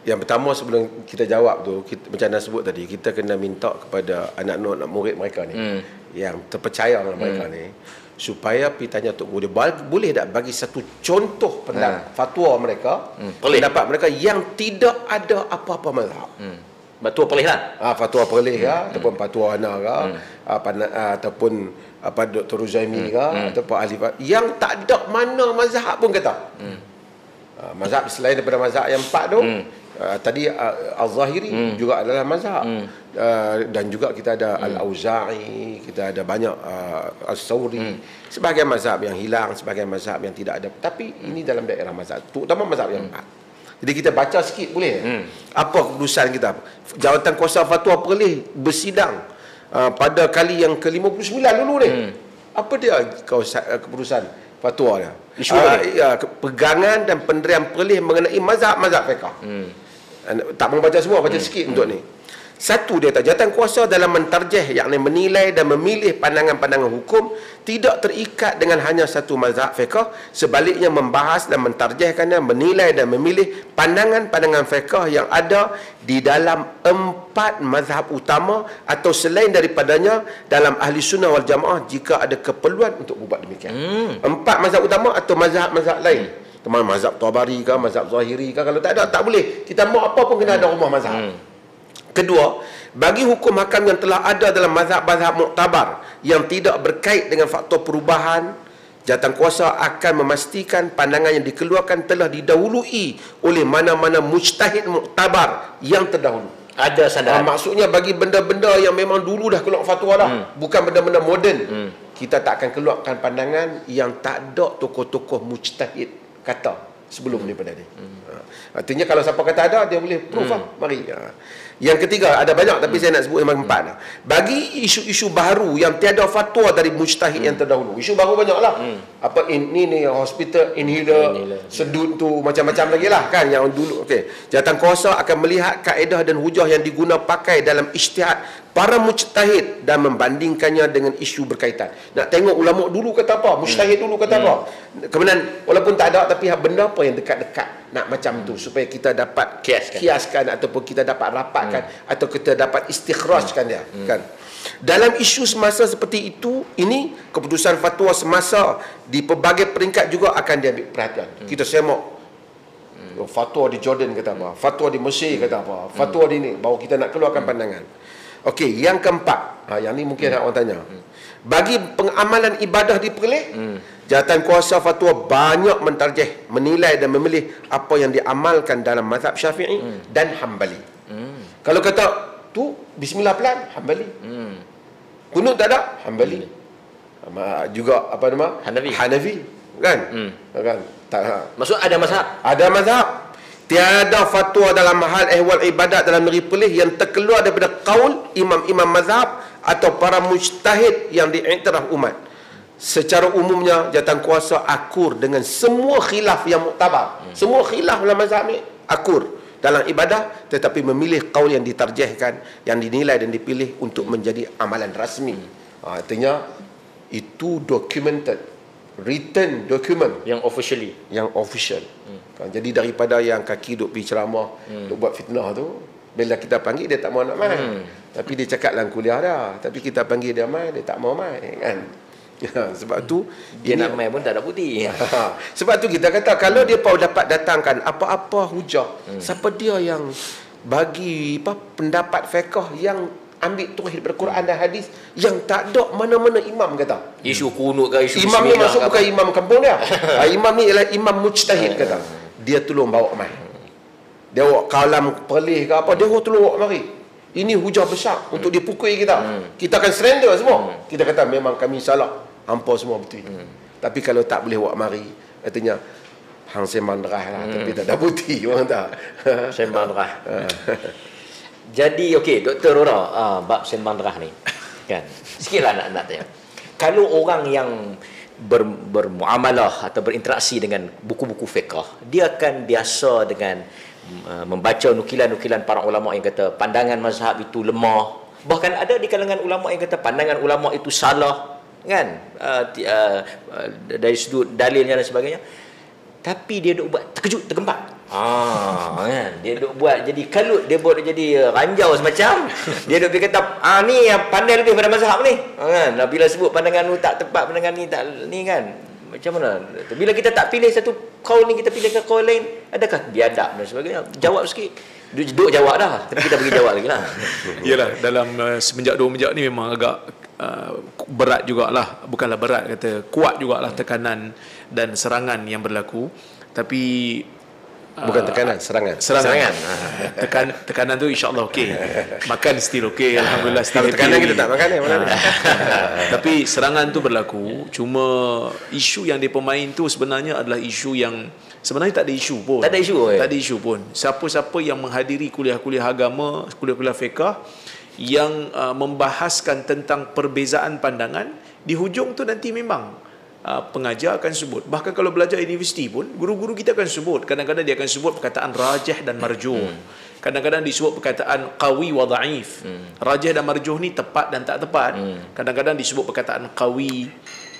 Yang pertama sebelum kita jawab tu, macam anda sebut tadi, kita kena minta kepada anak murid mereka ni yang terpercaya dengan mereka ni, supaya pergi tanya Tok Guru, boleh tak bagi satu contoh fatwa mereka, pendapat mereka yang tidak ada apa-apa mazhab. Fatwa pelih lah. Fatwa pelih ataupun fatwa ana ataupun Dr. Ruzaimi ataupun ahli yang tak ada mana mazhab pun kata. Mazhab selain daripada mazhab yang empat tu, tadi Al-Zahiri juga adalah mazhab. Dan juga kita ada Al-Auza'i, kita ada banyak Al-Sawri, sebagai mazhab yang hilang, sebagai mazhab yang tidak ada. Tapi ini dalam daerah mazhab, terutama mazhab yang empat. Jadi kita baca sikit boleh? Apa keputusan kita? Jawatan Kuasa Fatwa Perlis bersidang pada kali yang ke-59 dulu ni. Apa dia keputusan fatwa dia? Pegangan dan pendirian Perlis mengenai mazhab-mazhab fiqh. Tak mau baca semua, baca sikit untuk ni. Satu, dia kata jawatan kuasa dalam mentarjih, yakni menilai dan memilih pandangan-pandangan hukum, tidak terikat dengan hanya satu mazhab fiqh. Sebaliknya membahas dan mentarjihkannya, menilai dan memilih pandangan-pandangan fiqh yang ada di dalam empat mazhab utama atau selain daripadanya dalam ahli sunnah wal jamaah jika ada keperluan untuk buat demikian. Empat mazhab utama atau mazhab-mazhab lain. Teman mazhab Tabari ke, mazhab Zahiri ke, kalau tak ada, tak boleh. Kita mau apa pun kena ada rumah mazhab. Kedua, bagi hukum hakam yang telah ada dalam mazhab-mazhab muktabar yang tidak berkait dengan faktor perubahan, jawatan kuasa akan memastikan pandangan yang dikeluarkan telah didahului oleh mana-mana mujtahid muktabar yang terdahulu. Ada sandaran. Maksudnya bagi benda-benda yang memang dulu dah keluar fatwa dah, bukan benda-benda moden, kita tak akan keluarkan pandangan yang tak ada tokoh-tokoh mujtahid kata sebelum daripada ni. Artinya kalau siapa kata ada, dia boleh proof lah. Mari. Yang ketiga, ada banyak tapi saya nak sebut yang empat lah. Bagi isu-isu baru yang tiada fatwa dari mujtahid yang terdahulu. Isu baru banyak lah. Apa ini hospital inhaler, sedut tu, macam-macam lagi lah kan yang dulu. Jawatan kuasa akan melihat kaedah dan hujah yang diguna pakai dalam ijtihad para mujtahid dan membandingkannya dengan isu berkaitan. Nak tengok ulama dulu kata apa, mujtahid dulu kata apa. Kemudian walaupun tak ada, tapi benda apa yang dekat-dekat nak macam tu supaya kita dapat kiaskan ataupun kita dapat rapatkan atau kita dapat istikhrajkan dia kan. Dalam isu semasa seperti itu, ini keputusan fatwa semasa di pelbagai peringkat juga akan diambil perhatian. Kita semak fatwa di Jordan kata apa, fatwa di Mesir kata apa, fatwa di ni, baru kita nak keluarkan pandangan. Okey, yang keempat, yang ni mungkin orang tanya. Bagi pengamalan ibadah di Perlis, jawatan kuasa fatwa banyak mentarjih, menilai dan memilih apa yang diamalkan dalam mazhab Syafi'i dan Hambali. Kalau kata tu bismillah pelan, Hambali. Kunut tak ada, Hambali. juga apa nama? Hanafi. Kan? Kan? Tak. Maksud ada mazhab? Ada mazhab. Tiada fatwa dalam hal ehwal ibadat dalam negeri Perlis yang terkeluar daripada qaul imam-imam mazhab atau para mujtahid yang diiktiraf umat. Secara umumnya jawatankuasa akur dengan semua khilaf yang muktabar. Semua khilaf dalam mazhab ni akur dalam ibadah, tetapi memilih qaul yang ditarjihkan, yang dinilai dan dipilih untuk menjadi amalan rasmi. Artinya itu documented, written document yang official. Jadi daripada yang kaki duk pergi ceramah, duk buat fitnah tu, bila kita panggil dia tak mau nak mai. Tapi dia cakap dalam kuliah dah, tapi kita panggil dia mai, dia tak mau mai, kan? Ya, sebab tu dia nak mai pun tak ada bukti. Sebab tu kita kata kalau dia dapat datangkan apa-apa hujah, siapa dia yang bagi pendapat fiqh yang ambil terus daripada Quran dan hadis yang tak ada mana-mana imam kata. Isu kunut ke isu imam ni maksud bukan imam kampung dia. Imam ni ialah imam mujtahid kata. Dia tolong bawa mai. Dia bawa kalam Perlis ke apa, dia tolong bawa mari. Ini hujah besar untuk dipukul kita. Kita akan surrender semua. Kita kata memang kami salah. Hampa semua betul. Tapi kalau tak boleh bawa mari, artinya hang sembang derah lah, tapi tak ada bukti orang tak. Sembang derah. Jadi okey, Dr. Rora, bab sembang derah ni kan. Sikitlah nak tanya. Kalau orang yang bermuamalah atau berinteraksi dengan buku-buku fiqh, dia akan biasa dengan membaca nukilan-nukilan para ulama yang kata pandangan mazhab itu lemah. Bahkan ada di kalangan ulama yang kata pandangan ulama itu salah, kan? Dari sudut dalilnya dan sebagainya. Tapi dia duk buat terkejut, tergempak. Kan? Dia duk buat jadi kalut, dia buat jadi ranjau semacam. Dia duk pergi kata, ni yang pandai lebih pada mazhab ni. Kan? Bila sebut pandangan ni tak tepat, pandangan ni tak ni kan. Macam mana? Bila kita tak pilih satu kaul ni, kita pilih ke kaul lain, adakah biadab dan sebagainya? Jawab sikit. Duk jawab dah, tapi kita bagi jawab lagi lah. Yalah, dalam semenjak 2 menjak ni memang agak berat jugalah, bukanlah berat, kata kuat jugalah tekanan dan serangan yang berlaku. Tapi bukan tekanan, serangan. Tekanan tu insya-Allah okey. Makan still okey, alhamdulillah still. Tekanan kita tak makan ni mana. Tapi serangan tu berlaku, cuma isu yang dia pemain tu sebenarnya adalah isu yang sebenarnya tak ada isu pun. Tak ada isu pun. Siapa-siapa yang menghadiri kuliah-kuliah agama, kuliah-kuliah fiqh yang membahaskan tentang perbezaan pandangan, di hujung tu nanti memang pengajar akan sebut. Bahkan kalau belajar universiti pun, guru-guru kita akan sebut. Kadang-kadang dia akan sebut perkataan rajih dan marjuh. Kadang-kadang disebut perkataan qawi wa dhaif. Rajih dan marjuh ni tepat dan tak tepat. Kadang-kadang disebut perkataan qawi,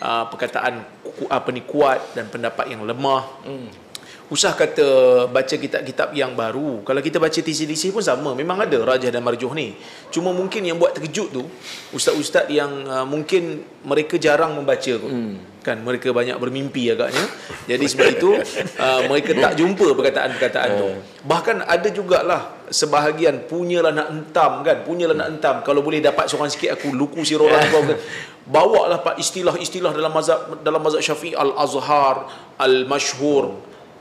perkataan kuat dan pendapat yang lemah. Usah kata baca kitab-kitab yang baru. Kalau kita baca TCDC pun sama. Memang ada rajah dan marjuh ni. Cuma mungkin yang buat terkejut tu ustaz-ustaz yang mungkin mereka jarang membaca kot. Kan mereka banyak bermimpi agaknya. Jadi sebab itu mereka tak jumpa perkataan-perkataan tu. Bahkan ada jugalah sebahagian punyalah nak entam kan. Punyalah nak entam. Kalau boleh dapat seorang sikit aku luku si roran kau kan. Bawalah pak istilah-istilah dalam mazhab Syafi'i, al-azhar, al-masyhur,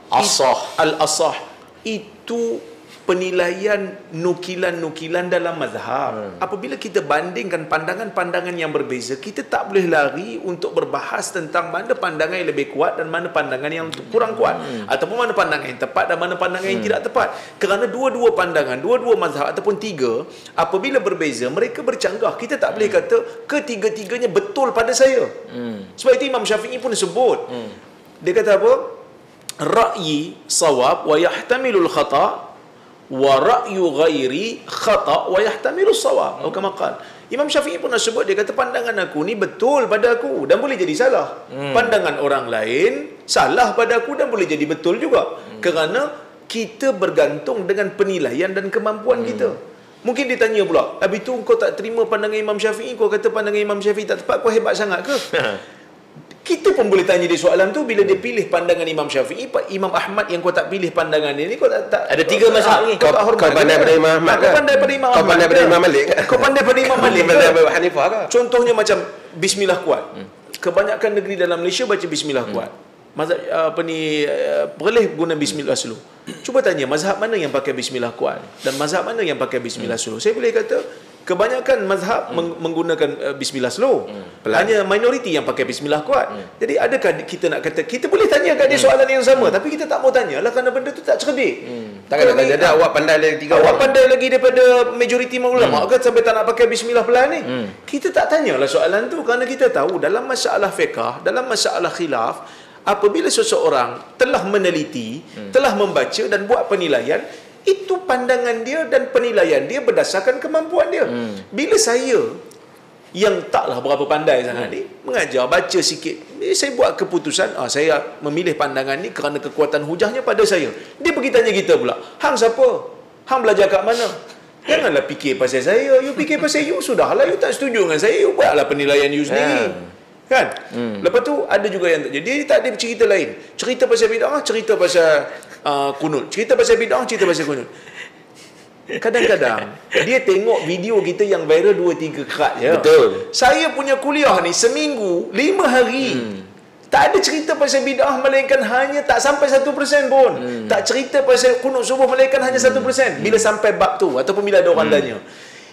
al-asah, itu penilaian nukilan-nukilan dalam mazhab. Apabila kita bandingkan pandangan-pandangan yang berbeza, kita tak boleh lari untuk berbahas tentang mana pandangan yang lebih kuat dan mana pandangan yang kurang kuat, ataupun mana pandangan yang tepat dan mana pandangan yang tidak tepat. Kerana dua-dua pandangan, dua-dua mazhab ataupun tiga, apabila berbeza, mereka bercanggah. Kita tak boleh kata ketiga-tiganya betul pada saya. Sebab itu Imam Syafi'i pun sebut. Dia kata apa? Ra'yi sawab wa yahtamilul khata' wa ra'yu ghairi khata' wa yahtamilus sawab. Atau kama qala Imam Syafi'i pun sebut, dia kata pandangan aku ni betul pada aku dan boleh jadi salah. Pandangan orang lain salah pada aku dan boleh jadi betul juga. Kerana kita bergantung dengan penilaian dan kemampuan kita. Mungkin dia tanya pula, habis tu kau tak terima pandangan Imam Syafi'i, kau kata pandangan Imam Syafi'i tak tepat, kau hebat sangat ke? Kita pun boleh tanya dia soalan tu bila dia pilih pandangan Imam Syafi'i, Imam Ahmad yang kau tak pilih pandangan dia ni, kau tak ada tiga mazhab ni. Kau pandai pada Imam Ahmad. Kau pandai pada Imam Ahmad. Kau pandai pada Imam Malik. Kau pandai pada Imam Malik. Pandai pada Hanifah ke? Contohnya macam bismillah kuat. Kebanyakan negeri dalam Malaysia baca bismillah kuat. Mazhab boleh guna bismillah slow. Cuba tanya mazhab mana yang pakai bismillah kuat dan mazhab mana yang pakai bismillah slow. Saya boleh kata Kebanyakan mazhab menggunakan bismillah slow. Hanya minoriti yang pakai bismillah kuat. Jadi adakah kita nak kata, kita boleh tanya kat dia soalan yang sama, tapi kita tak mau tanya lah kerana benda tu tak cerdik. Takkan nak tanya awak pandai lagi 3 awak pandai lagi daripada majoriti ulama ke sampai tak nak pakai bismillah pelan ni? Kita tak tanyalah soalan tu kerana kita tahu dalam masalah fiqh, dalam masalah khilaf, apabila seseorang telah meneliti, telah membaca dan buat penilaian, itu pandangan dia dan penilaian dia berdasarkan kemampuan dia. Bila saya yang taklah berapa pandai sangat ni mengajar, baca sikit, saya buat keputusan, saya memilih pandangan ni kerana kekuatan hujahnya pada saya. Dia pergi tanya kita pula, hang siapa? Hang belajar kat mana? Janganlah fikir pasal saya, you fikir pasal you. Sudahlah, you tak setuju dengan saya, you buatlah penilaian you sendiri. Kan? Lepas tu ada juga yang tak jadi. Dia tak ada cerita lain. Cerita pasal bid'ah, cerita pasal kunut. Cerita pasal bid'ah, cerita pasal kunut. Kadang-kadang dia tengok video kita yang viral 2-3 kerat je. Betul. Saya punya kuliah ni seminggu 5 hari. Tak ada cerita pasal bid'ah melainkan hanya tak sampai 1% pun. Tak cerita pasal kunut subuh melainkan hanya 1%. Bila sampai bab tu ataupun bila ada orang tanya,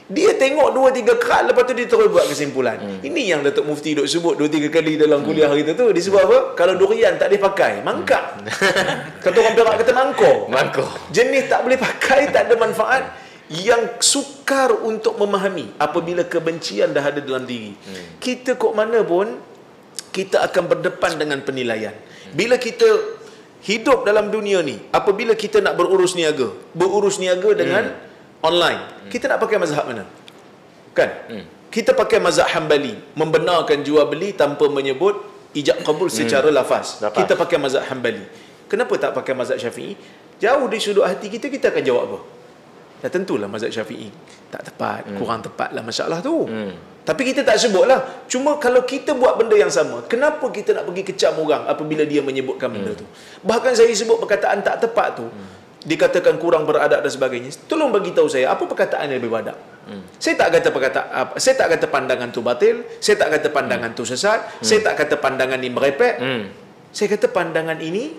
dia tengok 2-3 kerat, lepas tu dia terus buat kesimpulan. Ini yang Datuk Mufti duk sebut 2-3 kali dalam kuliah kita tu. Dia sebut apa? Kalau durian tak boleh pakai, mangkak. Kata orang Perak kata mangkor. Jenis tak boleh pakai, tak ada manfaat. Yang sukar untuk memahami apabila kebencian dah ada dalam diri. Kita kok mana pun, kita akan berdepan dengan penilaian. Bila kita hidup dalam dunia ni, apabila kita nak berurus niaga dengan online, kita nak pakai mazhab mana? Kan? Kita pakai mazhab Hanbali, membenarkan jual beli tanpa menyebut ijab qabul secara lafaz. Kita pakai mazhab Hanbali. Kenapa tak pakai mazhab Syafi'i? Jauh di sudut hati kita, kita akan jawab apa? Ya tentulah mazhab Syafi'i tak tepat, kurang tepatlah masalah tu. Tapi kita tak sebutlah. Cuma kalau kita buat benda yang sama, kenapa kita nak pergi kecam orang apabila dia menyebutkan benda tu? Bahkan saya sebut perkataan tak tepat tu, dikatakan kurang beradab dan sebagainya. Tolong bagi tahu saya apa perkataan yang lebih beradab. Saya tak kata pandangan tu batil, saya tak kata pandangan tu sesat, saya tak kata pandangan ni merepek. Saya kata pandangan ini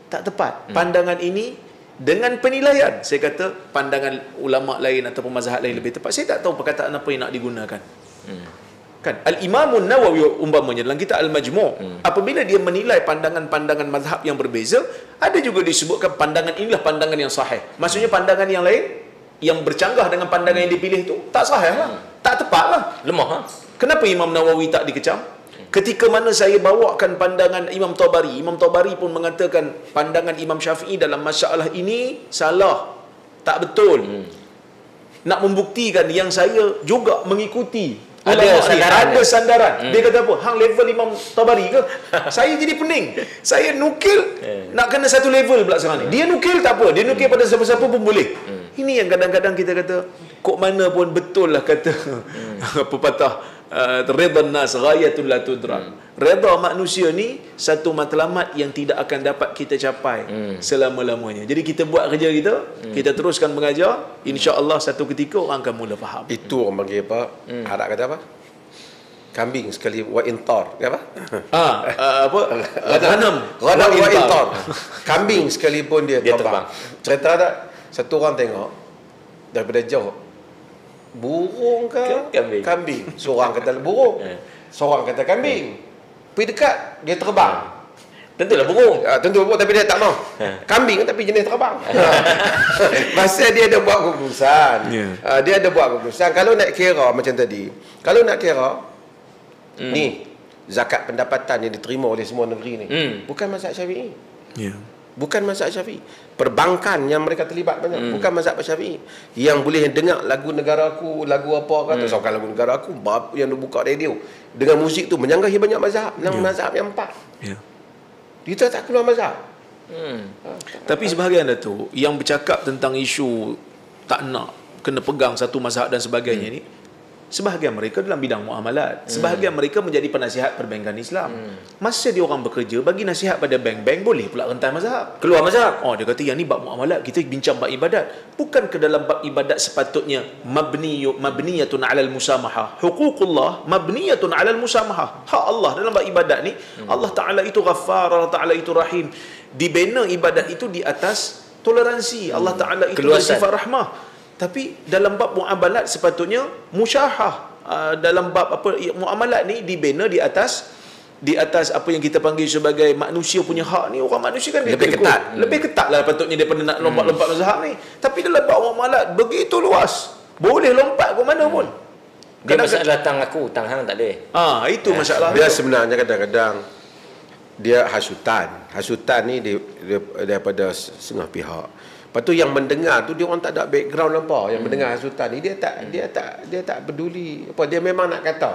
tak tepat. Pandangan ini dengan penilaian, saya kata pandangan ulama lain ataupun mazhab lain lebih tepat. Saya tak tahu perkataan apa yang nak digunakan. Kan Al-Imam Nawawi umpamanya dalam kitab Al-Majmu', apabila dia menilai pandangan-pandangan mazhab yang berbeza, ada juga disebutkan pandangan inilah pandangan yang sahih. Maksudnya pandangan yang lain yang bercanggah dengan pandangan yang dipilih tu tak sahih lah, tak tepat lah, lemah. Kenapa Imam Nawawi tak dikecam? Ketika mana saya bawakan pandangan Imam Tabari pun mengatakan pandangan Imam Syafi'i dalam masalah ini salah, tak betul. Nak membuktikan yang saya juga mengikuti ada sandaran. Dia kata apa? Hang level Imam Tabari ke? Saya jadi pening. Saya nukil nak kena satu level pula sekarang ni. Dia nukil tak apa. Dia nukil pada siapa-siapa pun boleh. Ini yang kadang-kadang kita kata, kok mana pun betul lah kata pepatah, redha nas ghayatul la tudrak. Redha manusia ni satu matlamat yang tidak akan dapat kita capai selama-lamanya. Jadi kita buat kerja kita, kita teruskan mengajar, insya-Allah satu ketika orang akan mula faham. Itu orang panggil apa? Arab kata apa? Kambing sekali wa intar, apa? Ghanam wa intar. Kambing sekalipun dia terbang. Cerita tak? Satu orang tengok daripada jauh, burung ke kambing? Seorang kata burung, seorang kata kambing. Pergi dekat, dia terbang. Tentulah burung. Tentu burung, tapi dia tak mau. Kambing tapi jenis terbang. Masa dia ada buat keputusan. Dia ada buat keputusan. Kalau nak kira macam tadi, kalau nak kira ni zakat pendapatan yang diterima oleh semua negeri ni, bukan mazhab Syafi'i. Bukan mazhab Syafi'i. Perbankan yang mereka terlibat banyak, bukan mazhab Syafi'i. Yang boleh dengar lagu negara aku, lagu apa kata, soalkan lagu negara aku, bab yang buka radio dengan muzik tu menyanggahi banyak mazhab, mazhab yang 4. Kita tak keluar mazhab. Tapi sebahagian tu yang bercakap tentang isu tak nak kena pegang satu mazhab dan sebagainya ni, sebahagian mereka dalam bidang muamalat, sebahagian mereka menjadi penasihat perbankan Islam. Masa dia orang bekerja, bagi nasihat pada bank boleh pula rentan mazhab, keluar mazhab. Dia kata yang ni bab muamalat, kita bincang bab ibadat. Bukan ke dalam bab ibadat sepatutnya mabniyatun 'alal musamahah. Huququllah mabniyatun 'alal musamahah. Hak Allah dalam bab ibadat ni, Allah Taala itu Ghaffar, Allah Taala itu Rahim. Dibina ibadat itu di atas toleransi. Allah Taala itu bersifat rahmah. Tapi dalam bab muamalat sepatutnya musyahah. Dalam bab muamalat ni dibina di atas apa yang kita panggil sebagai manusia punya hak ni. Orang manusia kan lebih ketat. Lebih ketat lah patutnya daripada nak lompat-lompat mazhab ni. Tapi dalam bab muamalat begitu luas. Boleh lompat ke mana pun. Dia masalah tang aku, tang hang tak boleh. Itu masalah. Dia sebenarnya kadang-kadang dia hasutan. Hasutan ni daripada setengah pihak. Lepas tu yang mendengar tu dia orang tak ada background apa. Yang mendengar hasutan ni dia tak peduli apa, dia memang nak kata.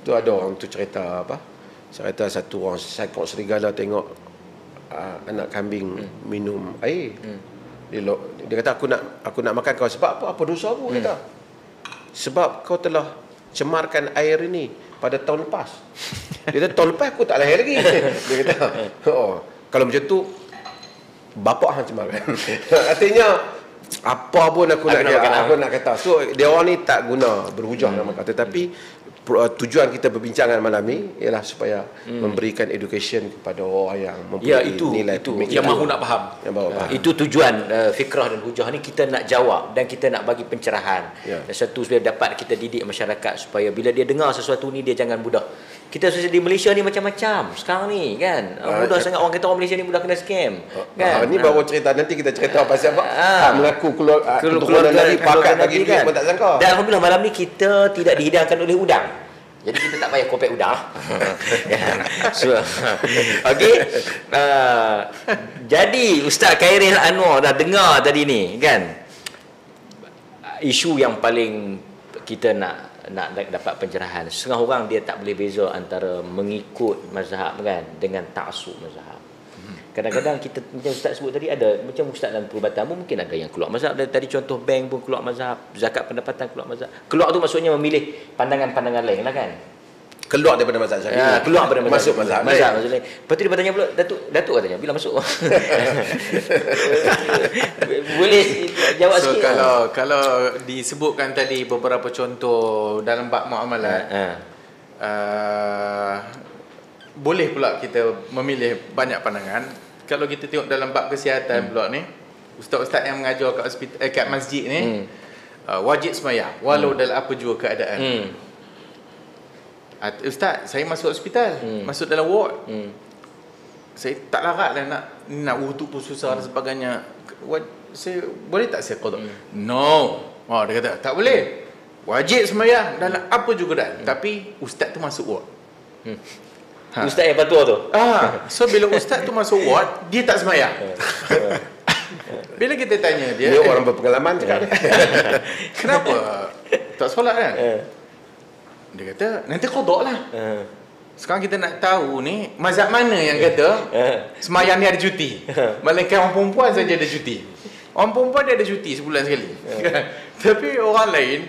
Tu ada orang tu cerita apa? Cerita satu orang sakok serigala tengok anak kambing minum air. Dia kata aku nak makan kau sebab apa? Apa dosa aku kata? Sebab kau telah cemarkan air ini pada tahun lepas. Dia kata tahun lepas aku tak lahir lagi. Dia kata, kalau macam tu bapak hang cemarkan. Artinya apa pun aku nak kata. So dia orang ni tak guna berhujah nama kata, tapi tujuan kita perbincangan malam ni ialah supaya memberikan education kepada orang yang mempunyai nilai itu yang mahu nak faham. Itu tujuan fikrah dan hujah ni, kita nak jawab dan kita nak bagi pencerahan. Dan satu supaya dapat kita didik masyarakat supaya bila dia dengar sesuatu ni dia jangan mudah. Kita di Malaysia ni macam-macam sekarang ni kan. Mudah sangat orang kata orang Malaysia ni mudah kena scam. Kan? Ni baru cerita, nanti kita cerita pasal apa? Mengaku keluarga Nabi pakat bagi duit pun tak sangka. Dan alhamdulillah malam ni kita tidak dihidangkan oleh udang. Jadi kita tak payah kopek udang. Okey. Jadi Ustaz Khairil Anwar dah dengar tadi ni kan. Isu yang paling kita nak dapat pencerahan. Setengah orang dia tak boleh beza antara mengikut mazhab kan dengan ta'assub mazhab. Kadang-kadang kita macam Ustaz sebut tadi, ada macam Ustaz dalam perubatan pun mungkin ada yang keluar mazhab. Tadi contoh bank pun keluar mazhab, zakat pendapatan keluar mazhab. Keluar tu maksudnya memilih pandangan-pandangan lain lah kan. Keluar daripada mazhab Syafi'i. Keluar daripada masuk mazhab lain. Lepas tu dia bertanya pula, Datuk katanya bila masuk. Boleh jawab so, sikit. Kalau disebutkan tadi beberapa contoh dalam bab muamalat, boleh pula kita memilih banyak pandangan. Kalau kita tengok dalam bab kesihatan pula ni, ustaz-ustaz yang mengajar kat hospital, kat masjid ni, wajib sembahyang walau dalam apa jua keadaan. Ustaz, saya masuk hospital, masuk dalam ward, saya tak larat lah nak wudu pun susah dan sebagainya. Saya boleh tak saya qada? No. Dia kata tak boleh. Wajib sembahyang dalam apa juga keadaan. Tapi ustaz tu masuk ward. Ustaz yang patua tu. So bila ustaz tu masuk ward, dia tak sembahyang. Bila kita tanya dia, orang berpengalaman cakap. Kenapa tak solat kan? Dia kata nanti qada lah. Sekarang kita nak tahu ni mazhab mana yang kata sembahyang ni ada cuti. Melainkan orang perempuan saja ada cuti. Orang perempuan dia ada cuti sebulan sekali. Tapi orang lain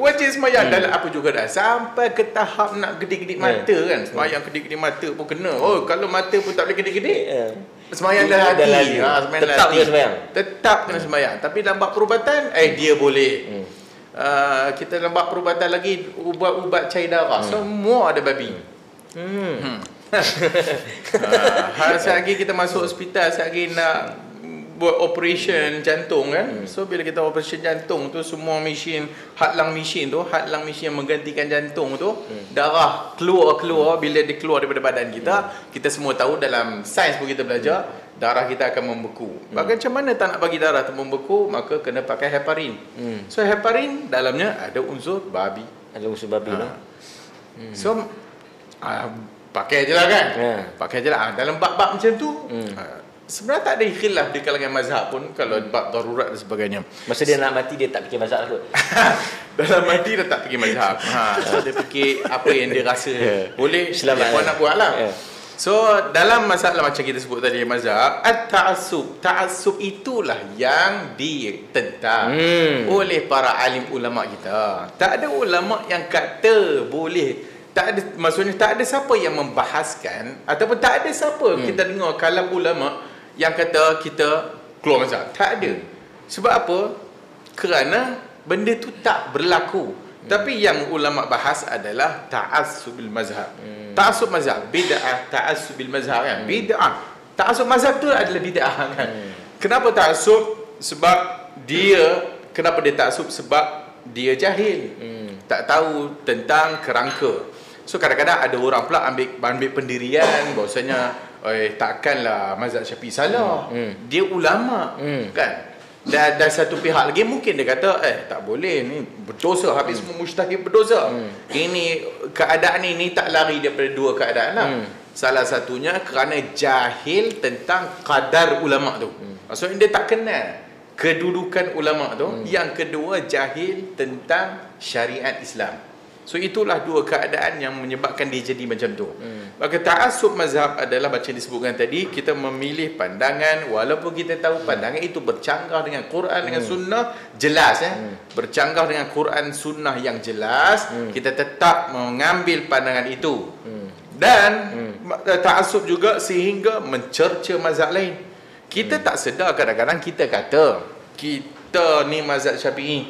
wajib sembahyang dalam apa juga dah. Sampai ke tahap nak gedik-gedik mata kan. Sembahyang gedik-gedik mata pun kena. Kalau mata pun tak boleh gedik-gedik, sembahyang dalam hati. Tetap kena sembahyang. Tetap kena sembahyang. Tapi dalam bab perubatan dia boleh. Kita dalam bab perubatan lagi, ubat-ubat cair darah, semua ada babi. Lagi kita masuk hospital, lagi nak buat operation jantung kan. So bila kita operation jantung tu, semua mesin, hadlang mesin yang menggantikan jantung tu, darah keluar, bila dia keluar daripada badan kita semua tahu dalam sains pun kita belajar, darah kita akan membeku. Macam mana tak nak bagi darah tu membeku, maka kena pakai heparin. So heparin dalamnya ada unsur babi. Ada unsur babi lah. So pakai je lah kan. Pakai je lah. Dalam bab-bab macam tu, sebenarnya tak ada khilaf di kalangan mazhab pun kalau bab darurat dan sebagainya. Masa dia nak mati dia tak fikir mazhab kot. Dalam mati dia tak fikir mazhab. So dia fikir apa yang dia rasa boleh selamat dia nak buat lah. So dalam masalah macam kita sebut tadi mazhab, ta'assub itulah yang ditentang oleh para alim ulama kita. Tak ada ulama yang kata boleh. Tak ada, maksudnya tak ada siapa yang membahaskan ataupun tak ada siapa kita dengar kalam ulama yang kata kita keluar mazhab. Tak ada. Sebab apa? Kerana benda tu tak berlaku. Tapi yang ulama bahas adalah ta'assubil mazhab. Ta'assub mazhab, bid'ah, ta'assubil mazhab kan. Bid'ah. Ta'assub mazhab tu adalah bid'ah kan. Kenapa ta'assub? Sebab dia kenapa dia taksub? Sebab dia jahil. Tak tahu tentang kerangka. So kadang-kadang ada orang pula ambil pendirian bahawasanya takkanlah mazhab Syafi'i salah. Dia ulama kan. Dan satu pihak lagi mungkin dia kata tak boleh, ni berdosa, habis semua mujtahid berdosa. Ini keadaan ini tak lari daripada dua keadaan lah. Salah satunya kerana jahil tentang kadar ulama tu. Maksudnya dia tak kenal kedudukan ulama tu. Yang kedua, jahil tentang syariat Islam. So itulah dua keadaan yang menyebabkan dia jadi macam tu. Maka ta'assub mazhab adalah macam disebutkan tadi, kita memilih pandangan walaupun kita tahu pandangan itu bercanggah dengan Quran dengan sunnah jelas bercanggah dengan Quran sunnah yang jelas, kita tetap mengambil pandangan itu. Dan ta'assub juga sehingga mencerca mazhab lain. Kita tak sedar kadang-kadang kita kata kita ni mazhab Syafi'i.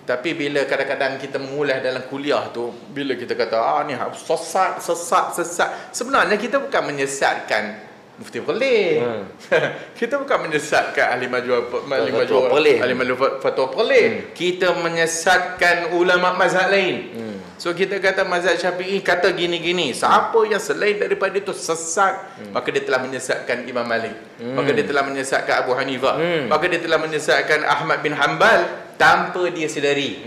Tapi bila kadang-kadang kita mengulas dalam kuliah tu, bila kita kata ni sesat. Sebenarnya kita bukan menyesatkan Mufti Perlis. Kita bukan menyesatkan ahli majlis fatwa Perlis. Kita menyesatkan ulama mazhab lain. So kita kata mazhab Syafi'i kata gini-gini. Siapa yang selain daripada itu sesat, maka dia telah menyesatkan Imam Malik. Maka dia telah menyesatkan Abu Hanifah. Maka dia telah menyesatkan Ahmad bin Hanbal tanpa dia sedari.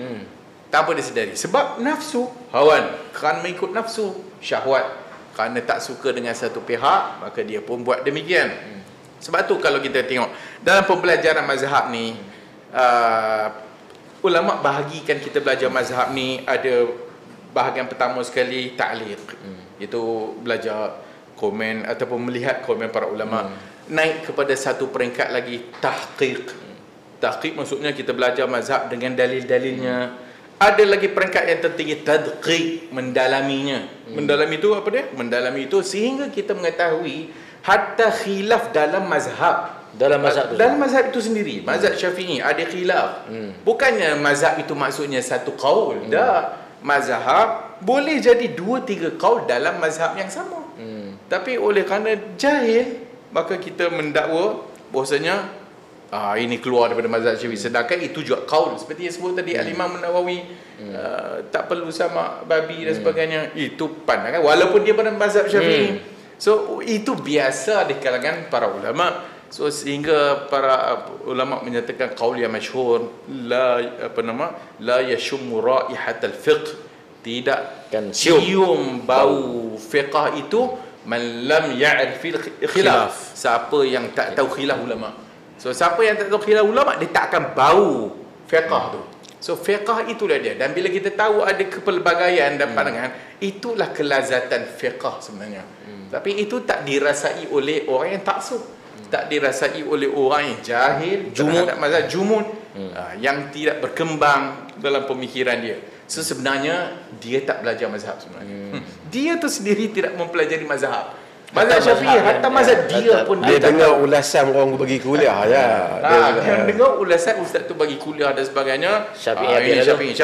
Tanpa dia sedari. Sebab nafsu, hawan. Kerana mengikut nafsu, syahwat. Kerana tak suka dengan satu pihak, maka dia pun buat demikian. Sebab tu kalau kita tengok dalam pembelajaran mazhab ni, ulama bahagikan kita belajar mazhab ni, ada bahagian pertama sekali ta'liq. Itu belajar komen ataupun melihat komen para ulama. Naik kepada satu peringkat lagi, tahqiq. Tahqiq maksudnya kita belajar mazhab dengan dalil-dalilnya. Ada lagi peringkat yang tertinggi, tadqiq, mendalaminya. Mendalami itu apa dia? Mendalami itu sehingga kita mengetahui hatta khilaf dalam mazhab. Dalam mazhab itu sendiri, mazhab Syafi'i ada khilaf. Bukannya mazhab itu maksudnya satu qaul. Dah, mazhab boleh jadi 2-3 qaul dalam mazhab yang sama. Tapi oleh kerana jahil, maka kita mendakwa bahwasanya ini keluar daripada mazhab Syafi'i, sedangkan itu juga qaul seperti yang sebut tadi Al-Imam Nawawi, tak perlu sama babi dan sebagainya. Itu pandangan walaupun dia pada mazhab Syafi'i. So itu biasa di kalangan para ulama. So sehingga para ulama menyatakan qaul yang masyhur, la yashummu raihatal fiqh, tidak kan cium bau fiqh itu man lam ya'rifil khilaf. Siapa yang tak tahu khilaf ulama. So siapa yang tak tahu khilaf ulama, dia tak akan bau fiqh tu. So fiqh itulah dia. Dan bila kita tahu ada kepelbagaian dan pandangan, itulah kelazatan fiqh sebenarnya. Tapi itu tak dirasai oleh orang yang taksub. Tak dirasai oleh orang yang jahil, terhadap mazhab jumud, yang tidak berkembang dalam pemikiran dia. So sebenarnya dia tak belajar mazhab sebenarnya. Dia tu sendiri tidak mempelajari mazhab. Mazhab Syafi'i, hatta mazhab dia pun dia dengar ulasan orang bagi kuliah dia dengar ulasan ustaz tu bagi kuliah dan sebagainya. Syafi'i.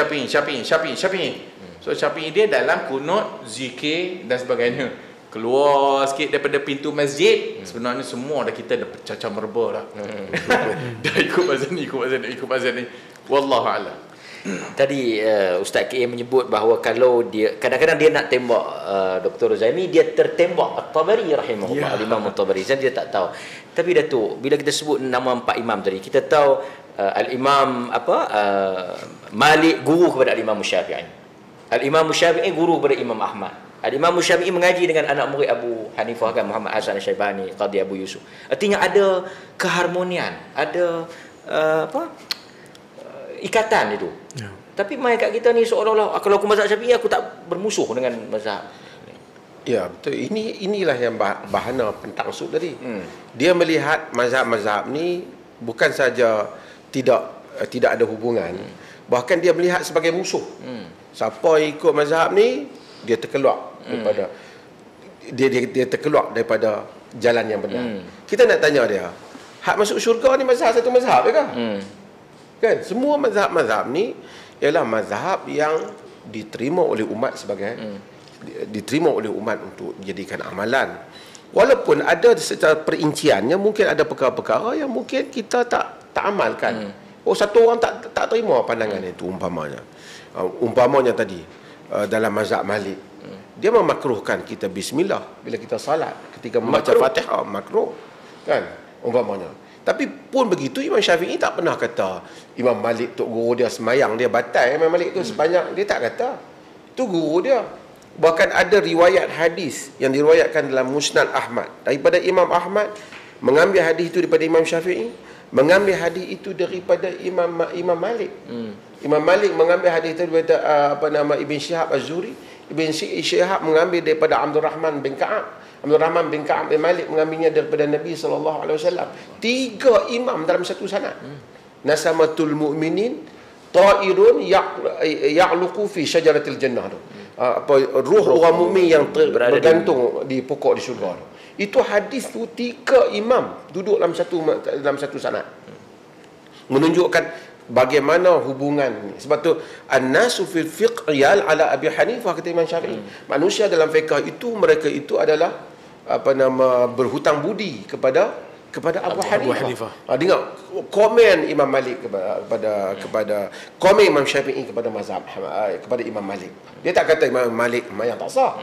So Syafi'i dia dalam kunut, zikir dan sebagainya. Keluar sikit daripada pintu masjid, sebenarnya semua dah kita dah cacah merba dah. Dah ikut mazhab ni. Wallahu a'lam. Tadi Ustaz KM menyebut bahawa kalau dia kadang-kadang dia nak tembak Dr. Zaimi, dia tertembak At-Tabari rahimahullah, Al-Imam At-Tabari. Saya dia tak tahu. Tapi Datuk, bila kita sebut nama 4 imam tadi, kita tahu Al-Imam Malik guru kepada Al-Imam Syafi'i. Al-Imam Syafi'i guru kepada Imam Ahmad. Al-Imam Syafi'i mengaji dengan anak murid Abu Hanifah kan, Muhammad Hasan Al-Syaibani, Qadhi Abu Yusuf. Artinya ada keharmonian, ada ikatan itu. Tapi main kat kita ni seolah-olah kalau aku mazhab Syafi'i, aku tak bermusuh dengan mazhab. Ya, betul. Inilah yang bahana pentaksub tadi. Dia melihat mazhab-mazhab ni bukan saja tidak ada hubungan, bahkan dia melihat sebagai musuh. Siapa ikut mazhab ni, dia terkeluar daripada dia terkeluar daripada jalan yang benar. Kita nak tanya dia, hak masuk syurga ni mazhab satu mazhab ke? Kan semua mazhab-mazhab ni ialah mazhab yang diterima oleh umat sebagai diterima oleh umat untuk dijadikan amalan. Walaupun ada secara perinciannya mungkin ada perkara-perkara yang mungkin kita tak amalkan. satu orang tak terima pandangan itu umpamanya. Umpamanya tadi dalam mazhab Malik, dia memakruhkan kita bismillah bila kita salat, ketika membaca Fatihah makruh kan umpamanya. Tapi pun begitu Imam Syafi'i tak pernah kata Imam Malik tok guru dia semayang dia batal, Imam Malik tu sebanyak, dia tak kata. Itu guru dia. Bahkan ada riwayat hadis yang diriwayatkan dalam Musnad Ahmad daripada Imam Ahmad mengambil hadis itu daripada Imam Syafi'i, mengambil hadis itu daripada Imam Malik. Imam Malik mengambil hadis itu daripada Ibn Syihab Az-Zuhri, Ibn Syihab mengambil daripada Abdul Rahman bin Ka'ab bin Malik mengambilnya daripada Nabi SAW. 3 imam dalam satu sanad. Nasamatul mu'minin ta'irun ya'luqu fi syajaratil jannah tu. Ruh orang mukmin yang bergantung di pokok di syurga tu. Itu hadis tu 3 imam duduk dalam satu sanad. Menunjukkan bagaimana hubungan. Sebab tu an-nasu fil fiqh yal ala Abi Hanifah, kata Imam Syafi'i. Manusia dalam fiqh itu, mereka itu adalah berhutang budi kepada Abu Hanifah. Dengar komen Imam Malik kepada komen Imam Syafi'i kepada mazhab kepada Imam Malik. Dia tak kata Imam Malik yang tak sah.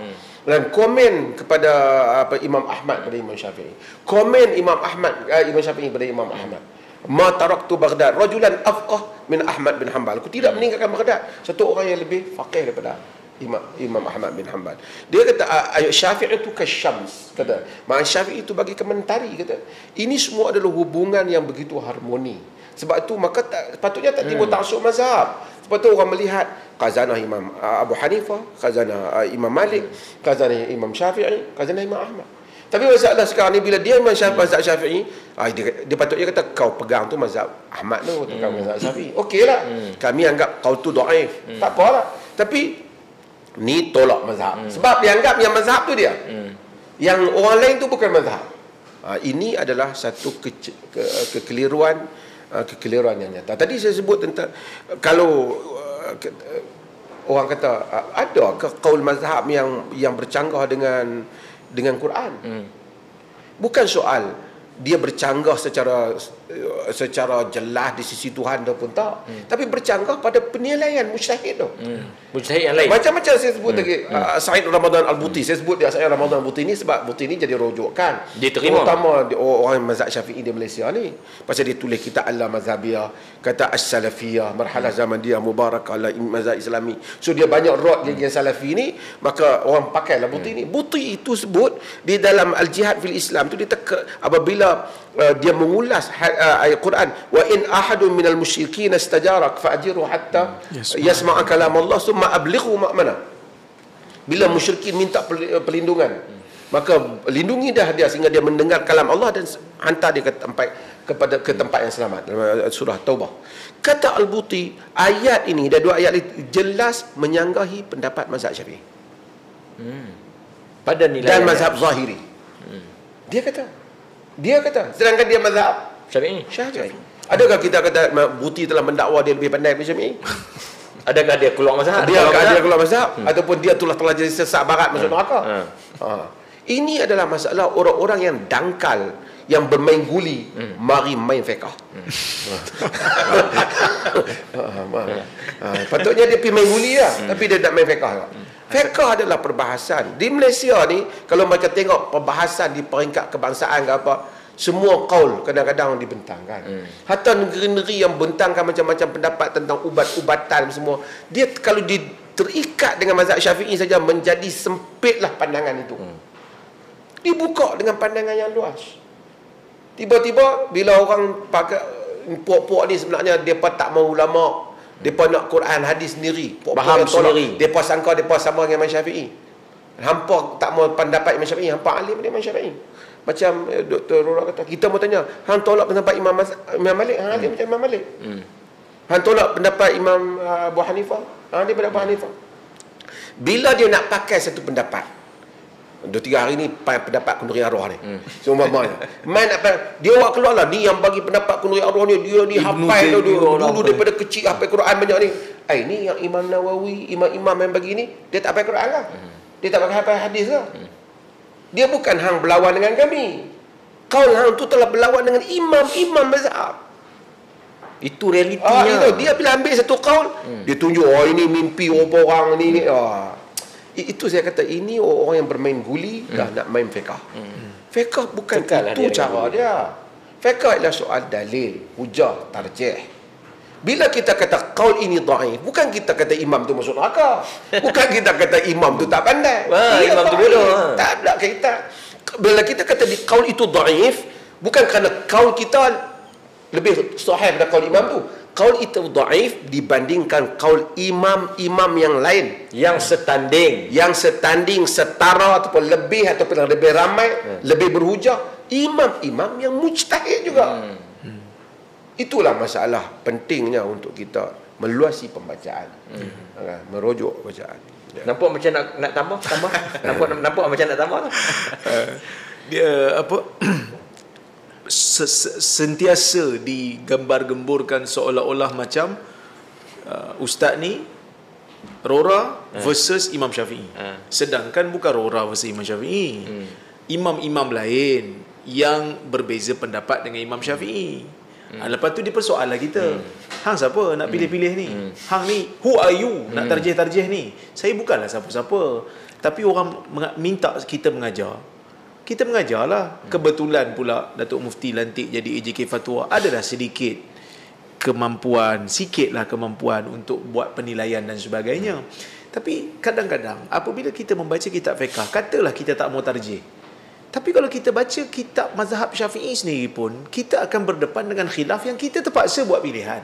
Dan komen kepada Imam Ahmad kepada Imam Syafi'i. Komen Imam Syafi'i kepada Imam Ahmad. Ma taraktu Baghdad rajulan afqah min Ahmad bin Hanbal. Aku tidak meninggalkan Baghdad satu orang yang lebih faqih daripada Imam Ahmad bin Hanbal. Dia kata Syafi'i itu kasyams, kata Imam Syafi'i itu bagi mentari, kata. Ini semua adalah hubungan yang begitu harmoni. Sebab itu maka patutnya tak timbul taksub mazhab. Sebab itu orang melihat khazanah Imam Abu Hanifah, khazanah Imam Malik, khazanah Imam Syafi'i, khazanah Imam Ahmad. Tapi masalah sekarang ni bila dia mazhab Syafi'i, dia patutnya kata kau pegang tu mazhab Ahmad tu, pegang mazhab Syafi'i. Okeylah. Kami anggap kau tu dhaif. Tak apalah. Tapi ni tolak mazhab. Sebab dia anggap yang mazhab tu dia. Yang orang lain tu bukan mazhab. Ini adalah satu kekeliruan yang nyata. Tadi saya sebut tentang kalau orang kata ada ke qaul mazhab yang bercanggah dengan Quran. Bukan soal dia bercanggah secara jelas di sisi Tuhan ataupun tak, tapi bercanggah pada penilaian mujtahid tu. Mujtahid yang lain. Macam-macam saya sebut tadi Said Ramadan Al-Buti. Saya sebut dia Said Ramadan Al-Buti ni sebab Buti ni jadi rujukan. Diterima. Terutama orang mazhab Syafi'i di Malaysia ni. Pasal dia tulis kitab Al-Mazhabiyah, kata As-Salafiyah, marhalah zaman dia mubarakah ala mazhab Islami. So dia banyak rot yang Salafi ni, maka orang pakailah Buti ni. Buti itu sebut di dalam Al-Jihad fil Islam tu dia apabila dia mengulas ayat Quran, wa in ahadun minal musyrikin istajarak fa'jiru hatta yasma'a kalam Allah thumma ablighu ma'mana. Bila musyrikin minta perlindungan, maka lindungi dah dia sehingga dia mendengar kalam Allah dan hantar dia ke tempat yang selamat. Dalam surah Taubah. Kata Al-Buti, ayat ini dan 2 ayat ini jelas menyanggahi pendapat mazhab Syafi'i. Pada nilai dan mazhab Zahiri. Dia kata sedangkan dia mazhab Syafi'i. Adakah kita kata Buti telah mendakwa dia lebih pandai daripada Syafi'i? Adakah dia keluar mazhab? Dia keluar mazhab ataupun dia telah jadi sesat barat masuk neraka? Ini adalah masalah orang-orang yang dangkal, yang bermain guli, mari main fiqh. Patutnya dia pergi main guli lah, tapi dia nak main fiqh. Fiqh adalah perbahasan. Di Malaysia ni, kalau mereka tengok perbahasan di peringkat kebangsaan ke apa, semua qaul kadang-kadang dibentangkan. Hatta negeri-negeri yang bentangkan macam-macam pendapat tentang ubat-ubatan semua, dia kalau terikat dengan mazhab Syafi'i saja menjadi sempitlah pandangan itu. Dibuka dengan pandangan yang luas. Tiba-tiba bila orang pakai puak-puak ni sebenarnya depa tak mau ulama, depa nak Quran hadis sendiri, faham sendiri. Depa sangka depa sama dengan Imam Syafi'i. Hampa tak mau pendapat Imam Syafi'i, hampa alim dengan Imam Syafi'i. Macam Dr. Rora kata, kita mau tanya, hang tolak pendapat Imam Malik, hang alim macam Imam Malik. Hang tolak pendapat Imam Abu Hanifah, hang dia pendapat Abu Hanifah. Bila dia nak pakai satu pendapat, 2-3 hari ni pendapat kenduri arwah ni. Seumpamanya. Main apa? Dia awak keluarlah ni yang bagi pendapat kenduri arwah ni, dia ni hafal dulu daripada kecil hafal Quran banyak ni. Ni yang Imam Nawawi, imam-imam yang bagi ni, dia tak hafal Quran lah. Dia tak pakai hafal hadis lah. Dia bukan hang berlawan dengan kami. Kaul hang tu telah berlawan dengan imam-imam mazhab. Itu realitinya. Dia bila ambil satu kaul, dia tunjuk, ini mimpi orang ni. Itu saya kata, ini orang yang bermain guli dah nak main fiqh. Fiqh bukan itu cara dia. Fiqh adalah soal dalil, hujah, tarjih. Bila kita kata qaul ini dhaif, bukan kita kata imam tu masuk neraka. Bukan kita kata imam tu tak pandai. Imam tu bodoh. Tak ada kaitan. Bila kita kata di qaul itu dhaif, bukan kerana qaul kita lebih sahih daripada qaul imam tu. Qaul itu dhaif dibandingkan qaul imam-imam yang lain yang setanding, setara ataupun lebih ramai, lebih berhujah, imam-imam yang mujtahid juga. Itulah masalah pentingnya untuk kita meluasi pembacaan, merujuk bacaan. Nampak macam nak tambah? Nampak macam nak tambah? Dia sentiasa digambar-gemburkan seolah-olah macam ustaz ni Rora versus Imam Syafi'i. Sedangkan bukan Rora versus Imam Syafi'i. Imam-imam lain yang berbeza pendapat dengan Imam Syafi'i. Lepas tu dia persoalan kita. Hang siapa nak pilih-pilih ni? Hang ni who are you nak tarjih-tarjih ni? Saya bukanlah siapa-siapa. Tapi orang minta kita mengajar. Kita mengajarlah. Kebetulan pula Datuk Mufti lantik jadi AJK Fatwa, adalah sikitlah kemampuan untuk buat penilaian dan sebagainya. Tapi kadang-kadang apabila kita membaca kitab fiqh, katalah kita tak mau tarjih, tapi kalau kita baca kitab mazhab Syafi'i sendiri pun, kita akan berdepan dengan khilaf yang kita terpaksa buat pilihan.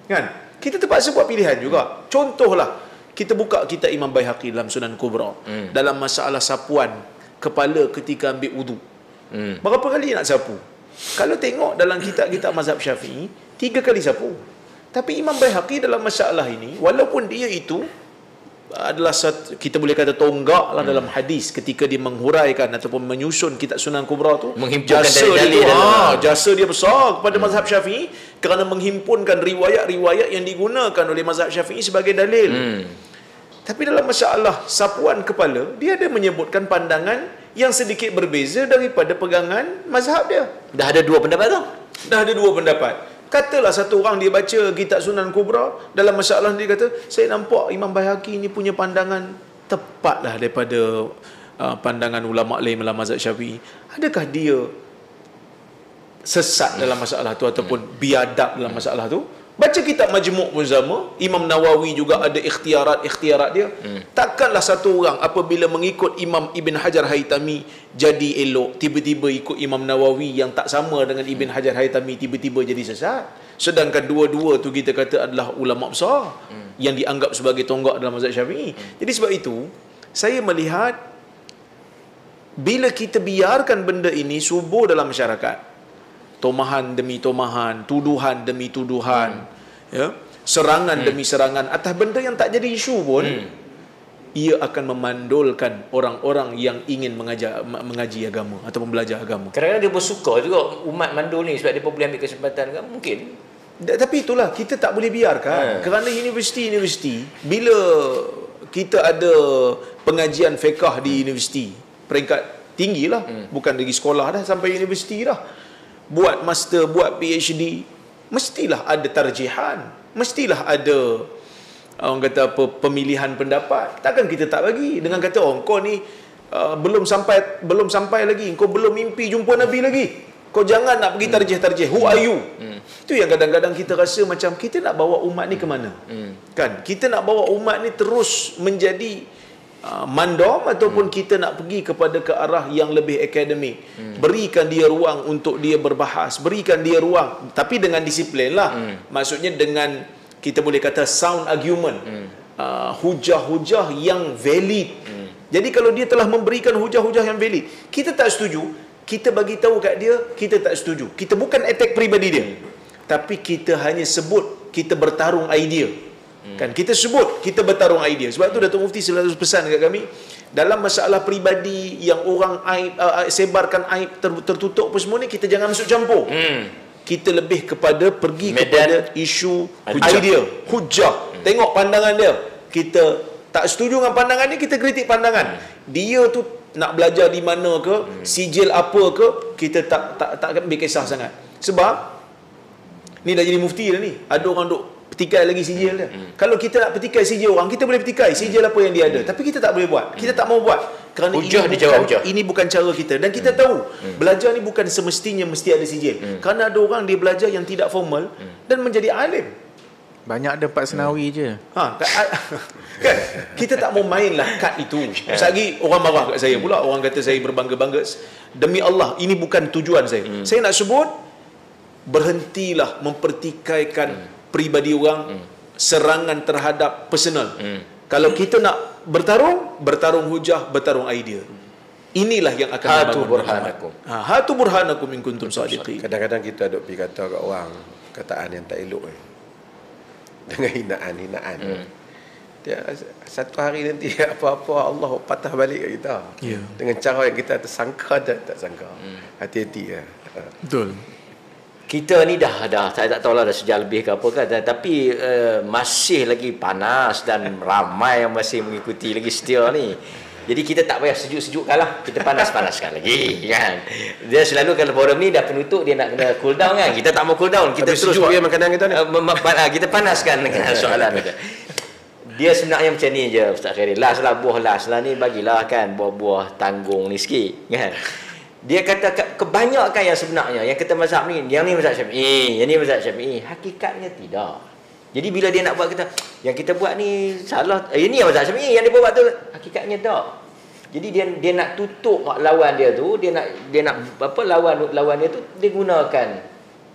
Kan? Kita terpaksa buat pilihan juga. Contohlah, kita buka kitab Imam Baihaqi dalam Sunan Kubra, dalam masalah sapuan kepala ketika ambil wudu. Berapa kali nak sapu? Kalau tengok dalam kitab-kitab mazhab Syafi'i, 3 kali sapu. Tapi Imam Baihaqi dalam masalah ini, walaupun dia itu adalah kita boleh kata tonggak lah dalam hadis, ketika dia menghuraikan ataupun menyusun kitab Sunan Kubra tu, jasa dia besar kepada mazhab Syafi'i kerana menghimpunkan riwayat-riwayat yang digunakan oleh mazhab Syafi'i sebagai dalil. Tapi dalam masalah sapuan kepala, dia ada menyebutkan pandangan yang sedikit berbeza daripada pegangan mazhab dia. Dah ada 2 pendapat tu? Dah ada 2 pendapat. Katalah satu orang dia baca kitab Sunan Kubra, dalam masalah dia kata, saya nampak Imam Baihaqi ni punya pandangan tepatlah daripada pandangan ulama' lain dalam mazhab Syafi'i. Adakah dia sesat dalam masalah tu ataupun biadab dalam masalah tu? Baca kitab Majmu' pun sama. Imam Nawawi juga ada ikhtiarat dia. Takkanlah satu orang apabila mengikut Imam Ibn Hajar Haytami jadi elok, tiba-tiba ikut Imam Nawawi yang tak sama dengan Ibn Hajar Haytami tiba-tiba jadi sesat. Sedangkan dua-dua tu kita kata adalah ulama' besar yang dianggap sebagai tonggak dalam mazhab Syafi'i. Jadi sebab itu saya melihat bila kita biarkan benda ini subur dalam masyarakat, tomahan demi tomahan, tuduhan demi tuduhan, serangan demi serangan atas benda yang tak jadi isu pun, ia akan memandulkan orang-orang yang ingin mengaji agama ataupun belajar agama. Kadang-kadang dia bersuka juga umat mandul ni sebab dia boleh ambil kesempatan kan, mungkin. Tapi itulah, kita tak boleh biarkan. Kerana universiti bila kita ada pengajian fiqh di universiti peringkat tinggi lah, bukan lagi sekolah dah, sampai universiti dah, buat master, buat PhD, mestilah ada tarjihan, mestilah ada orang kata apa, pemilihan pendapat. Takkan kita tak bagi dengan kata, kau ni belum sampai lagi, kau belum mimpi jumpa Nabi lagi, kau jangan nak pergi tarjih. Who are you? Itu yang kadang-kadang kita rasa macam kita nak bawa umat ni ke mana? Kan? Kita nak bawa umat ni terus menjadi mandom ataupun kita nak pergi kepada ke arah yang lebih akademik. Berikan dia ruang untuk dia berbahas, berikan dia ruang, tapi dengan disiplin lah. Maksudnya dengan, kita boleh kata, sound argument, hujah-hujah yang valid. Jadi kalau dia telah memberikan hujah-hujah yang valid, kita tak setuju, kita bagi tahu kat dia kita tak setuju. Kita bukan attack peribadi dia, tapi kita hanya sebut kita bertarung idea. Kan, kita sebut kita bertarung idea. Sebab tu Datuk Mufti selalu pesan dekat kami, dalam masalah peribadi yang orang sebarkan aib tertutup apa semua ni, kita jangan masuk campur. Kita lebih kepada pergi kepada isu idea, hujah. Tengok pandangan dia, kita tak setuju dengan pandangan ni, kita kritik pandangan dia tu. Nak belajar di mana ke, sijil apa ke, kita tak ambil kisah sangat. Sebab Ni dah jadi mufti dah ni. Ada orang duk petikai lagi sijil dia. Kalau kita nak petikai sijil orang, kita boleh petikai sijil apa yang dia ada. Tapi kita tak boleh buat. Kita tak mau buat. Kerana ini bukan cara kita. Dan kita tahu, belajar ni bukan semestinya mesti ada sijil. Kerana ada orang dia belajar yang tidak formal dan menjadi alim. Banyak ada Pak Senawi je. Kan? Kita tak mau mainlah kad itu. Lagi orang marah kat saya pula. Orang kata saya berbangga-bangga. Demi Allah, ini bukan tujuan saya. Saya nak sebut, berhentilah mempertikaikan peribadi orang, serangan terhadap personal. Kalau kita nak bertarung hujah, bertarung idea. Inilah yang akan hatu burhanakum. Hatu burhanakum in kuntum shadiqin. Kadang-kadang kita duk pergi kata kat orang kataan yang tak elok dengan hinaan. Dia satu hari nanti apa-apa Allah patah balik kat kita. Dengan cara yang kita tersangka dan tak sangka. Hati-hati ya. Betul. Kita ni dah saya tak tahulah dah sejak lebih ke apa kan, tapi masih lagi panas dan ramai yang masih mengikuti lagi setia ni. Jadi kita tak payah sejuk-sejukkan lah, kita panas-panaskan lagi kan. Dia selalu kalau forum ni dah penutup, dia nak kena cool down kan. Kita tak mau cool down, kita terus sejuk dia makanan kita ni. Kita panaskan dengan soalan dia. Dia sebenarnya macam ni je Ustaz Khairil. Buah last lah ni bagilah kan buah-buah tanggung ni sikit kan. Dia kata kebanyakan yang sebenarnya yang kata mazhab ni, yang ni mazhab Syafi'i, yang ni mazhab Syafi'i, hakikatnya tidak. Jadi bila dia nak buat kata yang kita buat ni salah, ini yang mazhab Syafi'i, yang dia buat tu hakikatnya tak. Jadi dia nak tutup lawan dia tu, dia nak apa lawan dia tu dia gunakan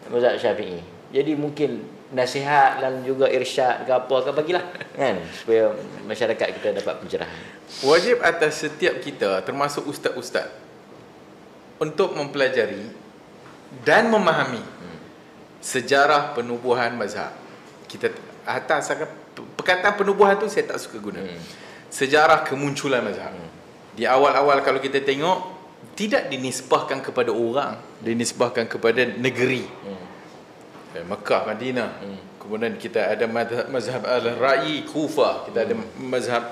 mazhab Syafi'i. Jadi mungkin nasihat dan juga irsyad ke apa ke bagilah kan, supaya masyarakat kita dapat pencerahan. Wajib atas setiap kita termasuk ustaz-ustaz untuk mempelajari dan memahami sejarah penubuhan mazhab. Kita atas perkataan penubuhan tu saya tak suka guna. Sejarah kemunculan mazhab. Di awal-awal kalau kita tengok, tidak dinisbahkan kepada orang, dinisbahkan kepada negeri. Mekah, Madinah. Kemudian kita ada mazhab Al-Ra'i Kufah, kita ada mazhab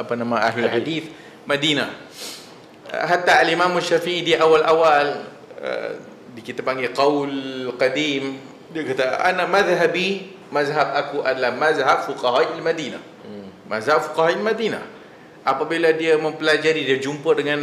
Ahlul Hadith Madinah. Hatta Al-Imam Syafi'i di awal-awal kita panggil qaul qadim, dia kata ana madhhabi, mazhab aku adalah mazhab fuqaha al-Madinah. Mazhab fuqaha al-Madinah. Apabila dia mempelajari, dia jumpa dengan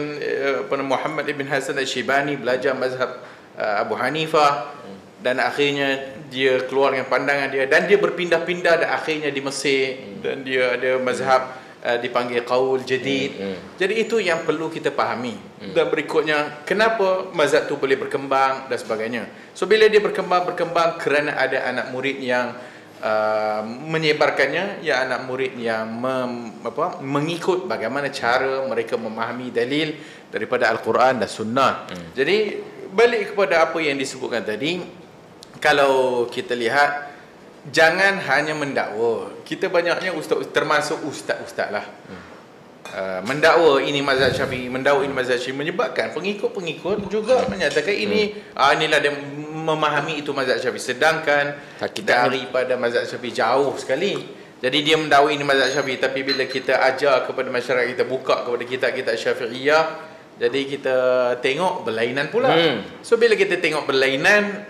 Muhammad ibn Hasan al-Shaybani, belajar mazhab Abu Hanifah, dan akhirnya dia keluar dengan pandangan dia, dan dia berpindah-pindah dan akhirnya di Mesir, dan dia ada mazhab dipanggil qaul jadid. Jadi itu yang perlu kita fahami. Dan berikutnya, kenapa mazhab tu boleh berkembang dan sebagainya. So bila dia berkembang kerana ada anak murid yang menyebarkannya, ya anak murid yang mengikut bagaimana cara mereka memahami dalil daripada Al-Quran dan Sunnah. Jadi balik kepada apa yang disebutkan tadi, kalau kita lihat, jangan hanya mendakwa. Kita banyaknya ustaz, termasuk ustaz-ustaz lah, mendakwa ini mazhab Syafi'i, mendakwa ini mazhab Syafi'i, menyebabkan pengikut-pengikut juga menyatakan inilah dia memahami itu mazhab Syafi'i, sedangkan daripada mazhab Syafi'i jauh sekali. Jadi dia mendakwa ini mazhab Syafi'i, tapi bila kita ajar kepada masyarakat, kita buka kepada kitab-kitab Syafi'iyah, jadi kita tengok berlainan pula. So bila kita tengok berlainan,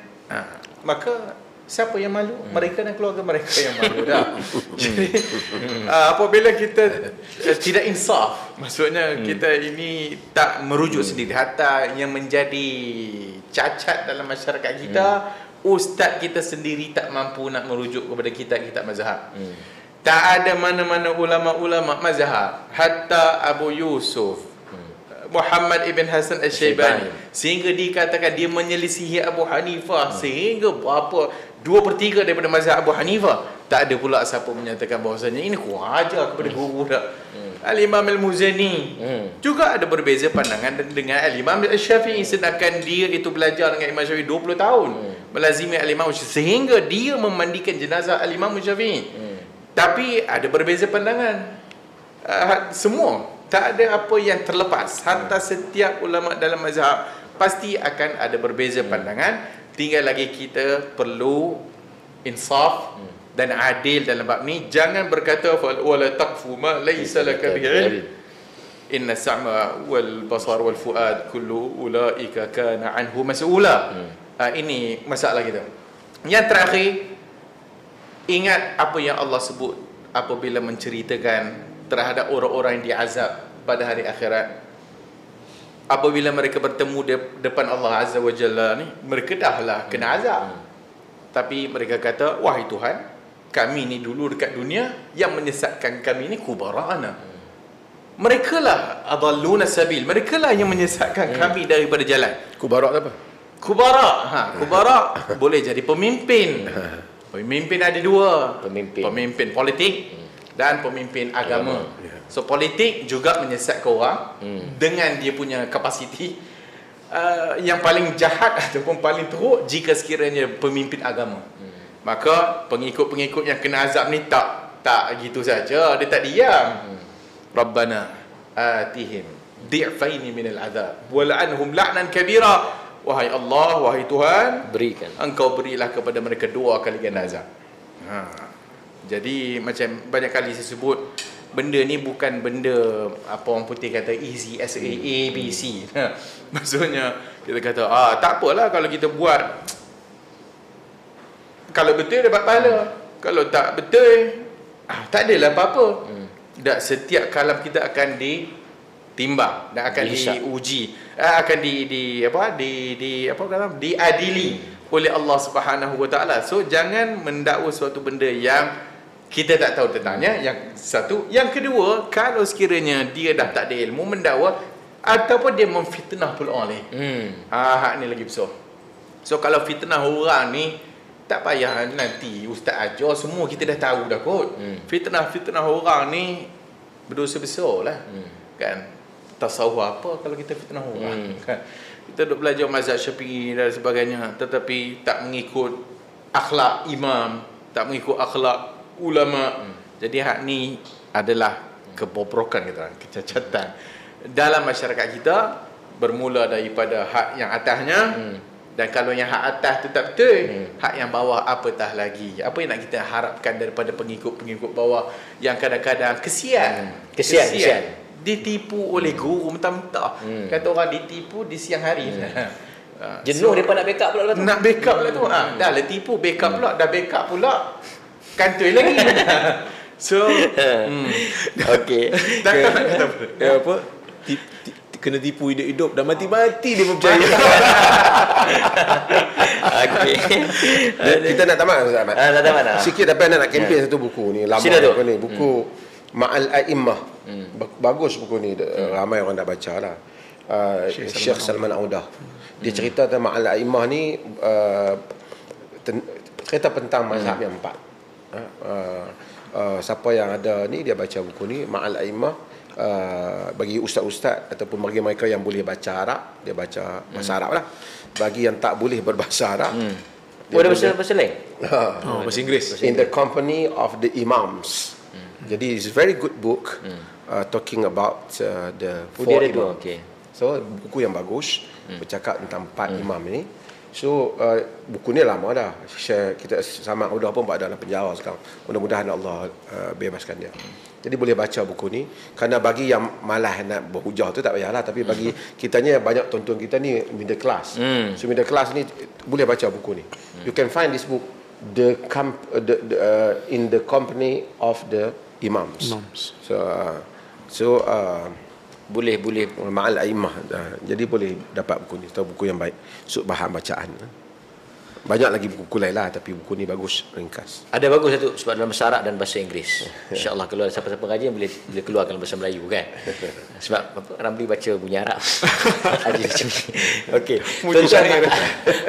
maka siapa yang malu? Mereka dan keluarga mereka yang malu dah. Jadi apabila kita tidak insaf, maksudnya kita ini tak merujuk sendiri, hatta yang menjadi cacat dalam masyarakat kita, ustaz kita sendiri tak mampu nak merujuk kepada kitab-kitab mazhab. Tak ada mana-mana ulama-ulama mazhab, hatta Abu Yusuf Muhammad ibn Hasan al-Shaybani, sehingga dikatakan dia menyelisihi Abu Hanifah, sehingga berapa 2/3 daripada mazhab Abu Hanifah. Tak ada pula siapa menyatakan bahawasanya ini kurang ajar kepada guru dah. Al-Imam Al-Muzani juga ada berbeza pandangan dengan Al-Imam Al-Syafi'i, sedangkan dia itu belajar dengan Imam Syafi'i 20 tahun, melazimi Al-Imam Syafi'i, sehingga dia memandikan jenazah Al-Imam Syafi'i. Tapi ada berbeza pandangan. Semua, tak ada apa yang terlepas. Hatta setiap ulama dalam mazhab pasti akan ada berbeza pandangan. Tinggal lagi kita perlu insaf dan adil dalam bab ni. Jangan berkata wala taqfu ma laysa laka bihi ilm, inna as-sam'a wal basar wal fuad kullu ulaika kana anhu mas'ula. Ini masalah kita. Yang terakhir, ingat apa yang Allah sebut apabila menceritakan terhadap orang-orang yang diazab pada hari akhirat. Apabila mereka bertemu depan Allah Azza wa Jalla ni, mereka dahlah kena azab. Tapi mereka kata, wahai Tuhan, kami ni dulu dekat dunia yang menyesatkan kami ni kubara'ana. Mereka lah adalluna sabil. Mereka lah yang menyesatkan kami daripada jalan. Kubara apa? Kubara. Kubara boleh jadi pemimpin. Pemimpin ada dua. Pemimpin politik dan pemimpin agama. So politik juga menyesatkan orang dengan dia punya kapasiti. Yang paling jahat ataupun paling teruk jika sekiranya pemimpin agama. Maka pengikut-pengikut yang kena azab ni tak gitu saja, dia tak diam. Rabbana atihim di'faini minal azab wa la'anhum la'nan kabira. Wahai Allah, wahai Tuhan, berikan, Engkau berilah kepada mereka 2 kali ganda azab. Jadi macam banyak kali saya sebut, benda ni bukan benda apa orang putih kata easy as A B C. Maksudnya kita kata tak apalah kalau kita buat, kalau betul dapat pahala, kalau tak betul tak adalah apa-apa. Dan setiap kalam kita akan ditimbang dan akan diuji, akan diadili oleh Allah Subhanahu wa taala. So jangan mendakwa suatu benda yang kita tak tahu tentangnya. Yang satu, yang kedua, kalau sekiranya dia dah tak ada ilmu mendakwa ataupun dia memfitnah pula orang lain. Hak ni lagi besar. So kalau fitnah orang ni, tak payah nanti ustaz ajar, semua kita dah tahu dah kot. Fitnah orang ni berdosa besar lah. Kan? Tasawuf apa kalau kita fitnah orang? Kan? Kita duk belajar mazhab Syafi'i dan sebagainya, tetapi tak mengikut akhlak imam, tak mengikut akhlak ulama. Jadi hak ni adalah kebobrokan kita, kecacatan dalam masyarakat kita, bermula daripada hak yang atasnya. Dan kalau yang hak atas tu tak betul, hak yang bawah apatah lagi. Apa yang nak kita harapkan daripada pengikut-pengikut bawah yang kadang-kadang kesian. Ditipu oleh guru mentah-mentah. Kata orang ditipu di siang hari. Jenuh mereka nak backup pula tu. Nak backup pula tu. Dah lah tipu, backup pula. Dah backup pula, kantoi lagi. So okey. Tak kata apa? Kena tipu hidup-hidup, dah mati-mati dia percaya. Okey. Kita nak tamat Ustaz Ahmad. Nak tamat dah. Sikit tapi nak kempen satu buku ni, lama buku ni. Buku Ma'al A'immah. Bagus buku ni, ramai orang nak baca lah. Syekh Salman Audah. Dia cerita tentang Ma'al A'immah ni, cerita tentang mazhab yang 4. Siapa yang ada ni, dia baca buku ni Ma'al A'immah. Bagi ustaz-ustaz ataupun bagi mereka yang boleh baca Arab, dia baca bahasa Arab lah. Bagi yang tak boleh berbahasa Arab, ada bahasa lain? Bahasa Inggeris. In the Company of the Imams. Jadi it's a very good book talking about the 4 imam. So buku yang bagus, bercakap tentang 4 imam ni. So buku ni lama dah. Kita sama Audah pun dalam penjara sekarang. Mudah-mudahan Allah bebaskan dia. Jadi boleh baca buku ni. Kerana bagi yang malas nak berhujah tu tak payahlah. Tapi bagi kitanya, banyak tonton kita ni middle class. So middle class ni boleh baca buku ni. You can find this book in the Company of the Imams. So boleh Ma'al A'immah. Jadi boleh dapat buku ni. Tahu buku yang baik. Bahan bacaan. Banyak lagi buku lain lah, tapi buku ni bagus, ringkas. Ada bagus satu sebab dalam bahasa Arab dan bahasa Inggeris. InsyaAllah kalau siapa-siapa kajian boleh keluarkan bahasa Melayu kan. Sebab apa, Ramli baca bunyi Arab. Okey. Tuan-tuan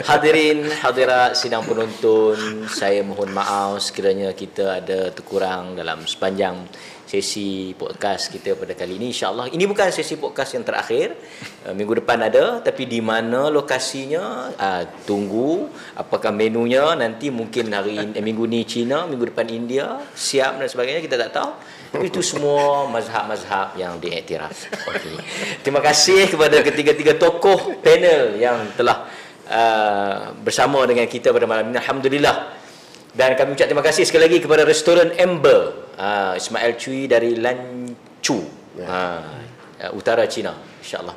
hadirin hadirat sidang penonton, saya mohon maaf sekiranya kita ada terkurang dalam sepanjang sesi podcast kita pada kali ini. InsyaAllah ini bukan sesi podcast yang terakhir. Minggu depan ada, tapi di mana lokasinya tunggu. Apakah menunya nanti, mungkin minggu ni China, minggu depan India, Siam dan sebagainya, kita tak tahu. Tapi itu semua mazhab-mazhab yang diiktiraf. Okay. Terima kasih kepada ketiga-tiga tokoh panel yang telah bersama dengan kita pada malam ini. Alhamdulillah. Dan kami ucap terima kasih sekali lagi kepada restoran Amber, Ismail Cui dari Lanchu, utara China, insyaAllah.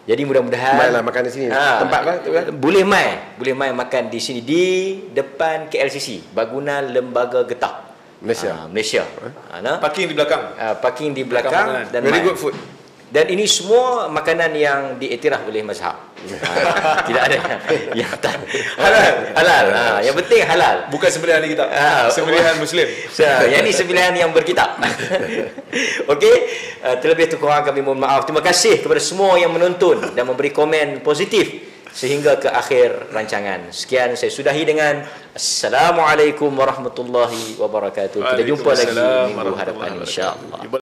Jadi mudah-mudahan mainlah makan di sini. Tempat apa tu kan? Boleh mai makan di sini di depan KLCC, Bangunan Lembaga Getah Malaysia. Parking di belakang. Parking di belakang dan very good food. Dan ini semua makanan yang diiktiraf oleh mazhab. Tidak ada yang tak halal. Yang penting halal. Bukan sembelihan kita. Sembelihan Muslim. Yang ini sembelihan yang berkitab. Okey, terlebih tu kurang kami mohon maaf. Terima kasih kepada semua yang menonton dan memberi komen positif sehingga ke akhir rancangan. Sekian, saya sudahi dengan Assalamualaikum warahmatullahi wabarakatuh. Kita jumpa lagi minggu hadapan insya-Allah.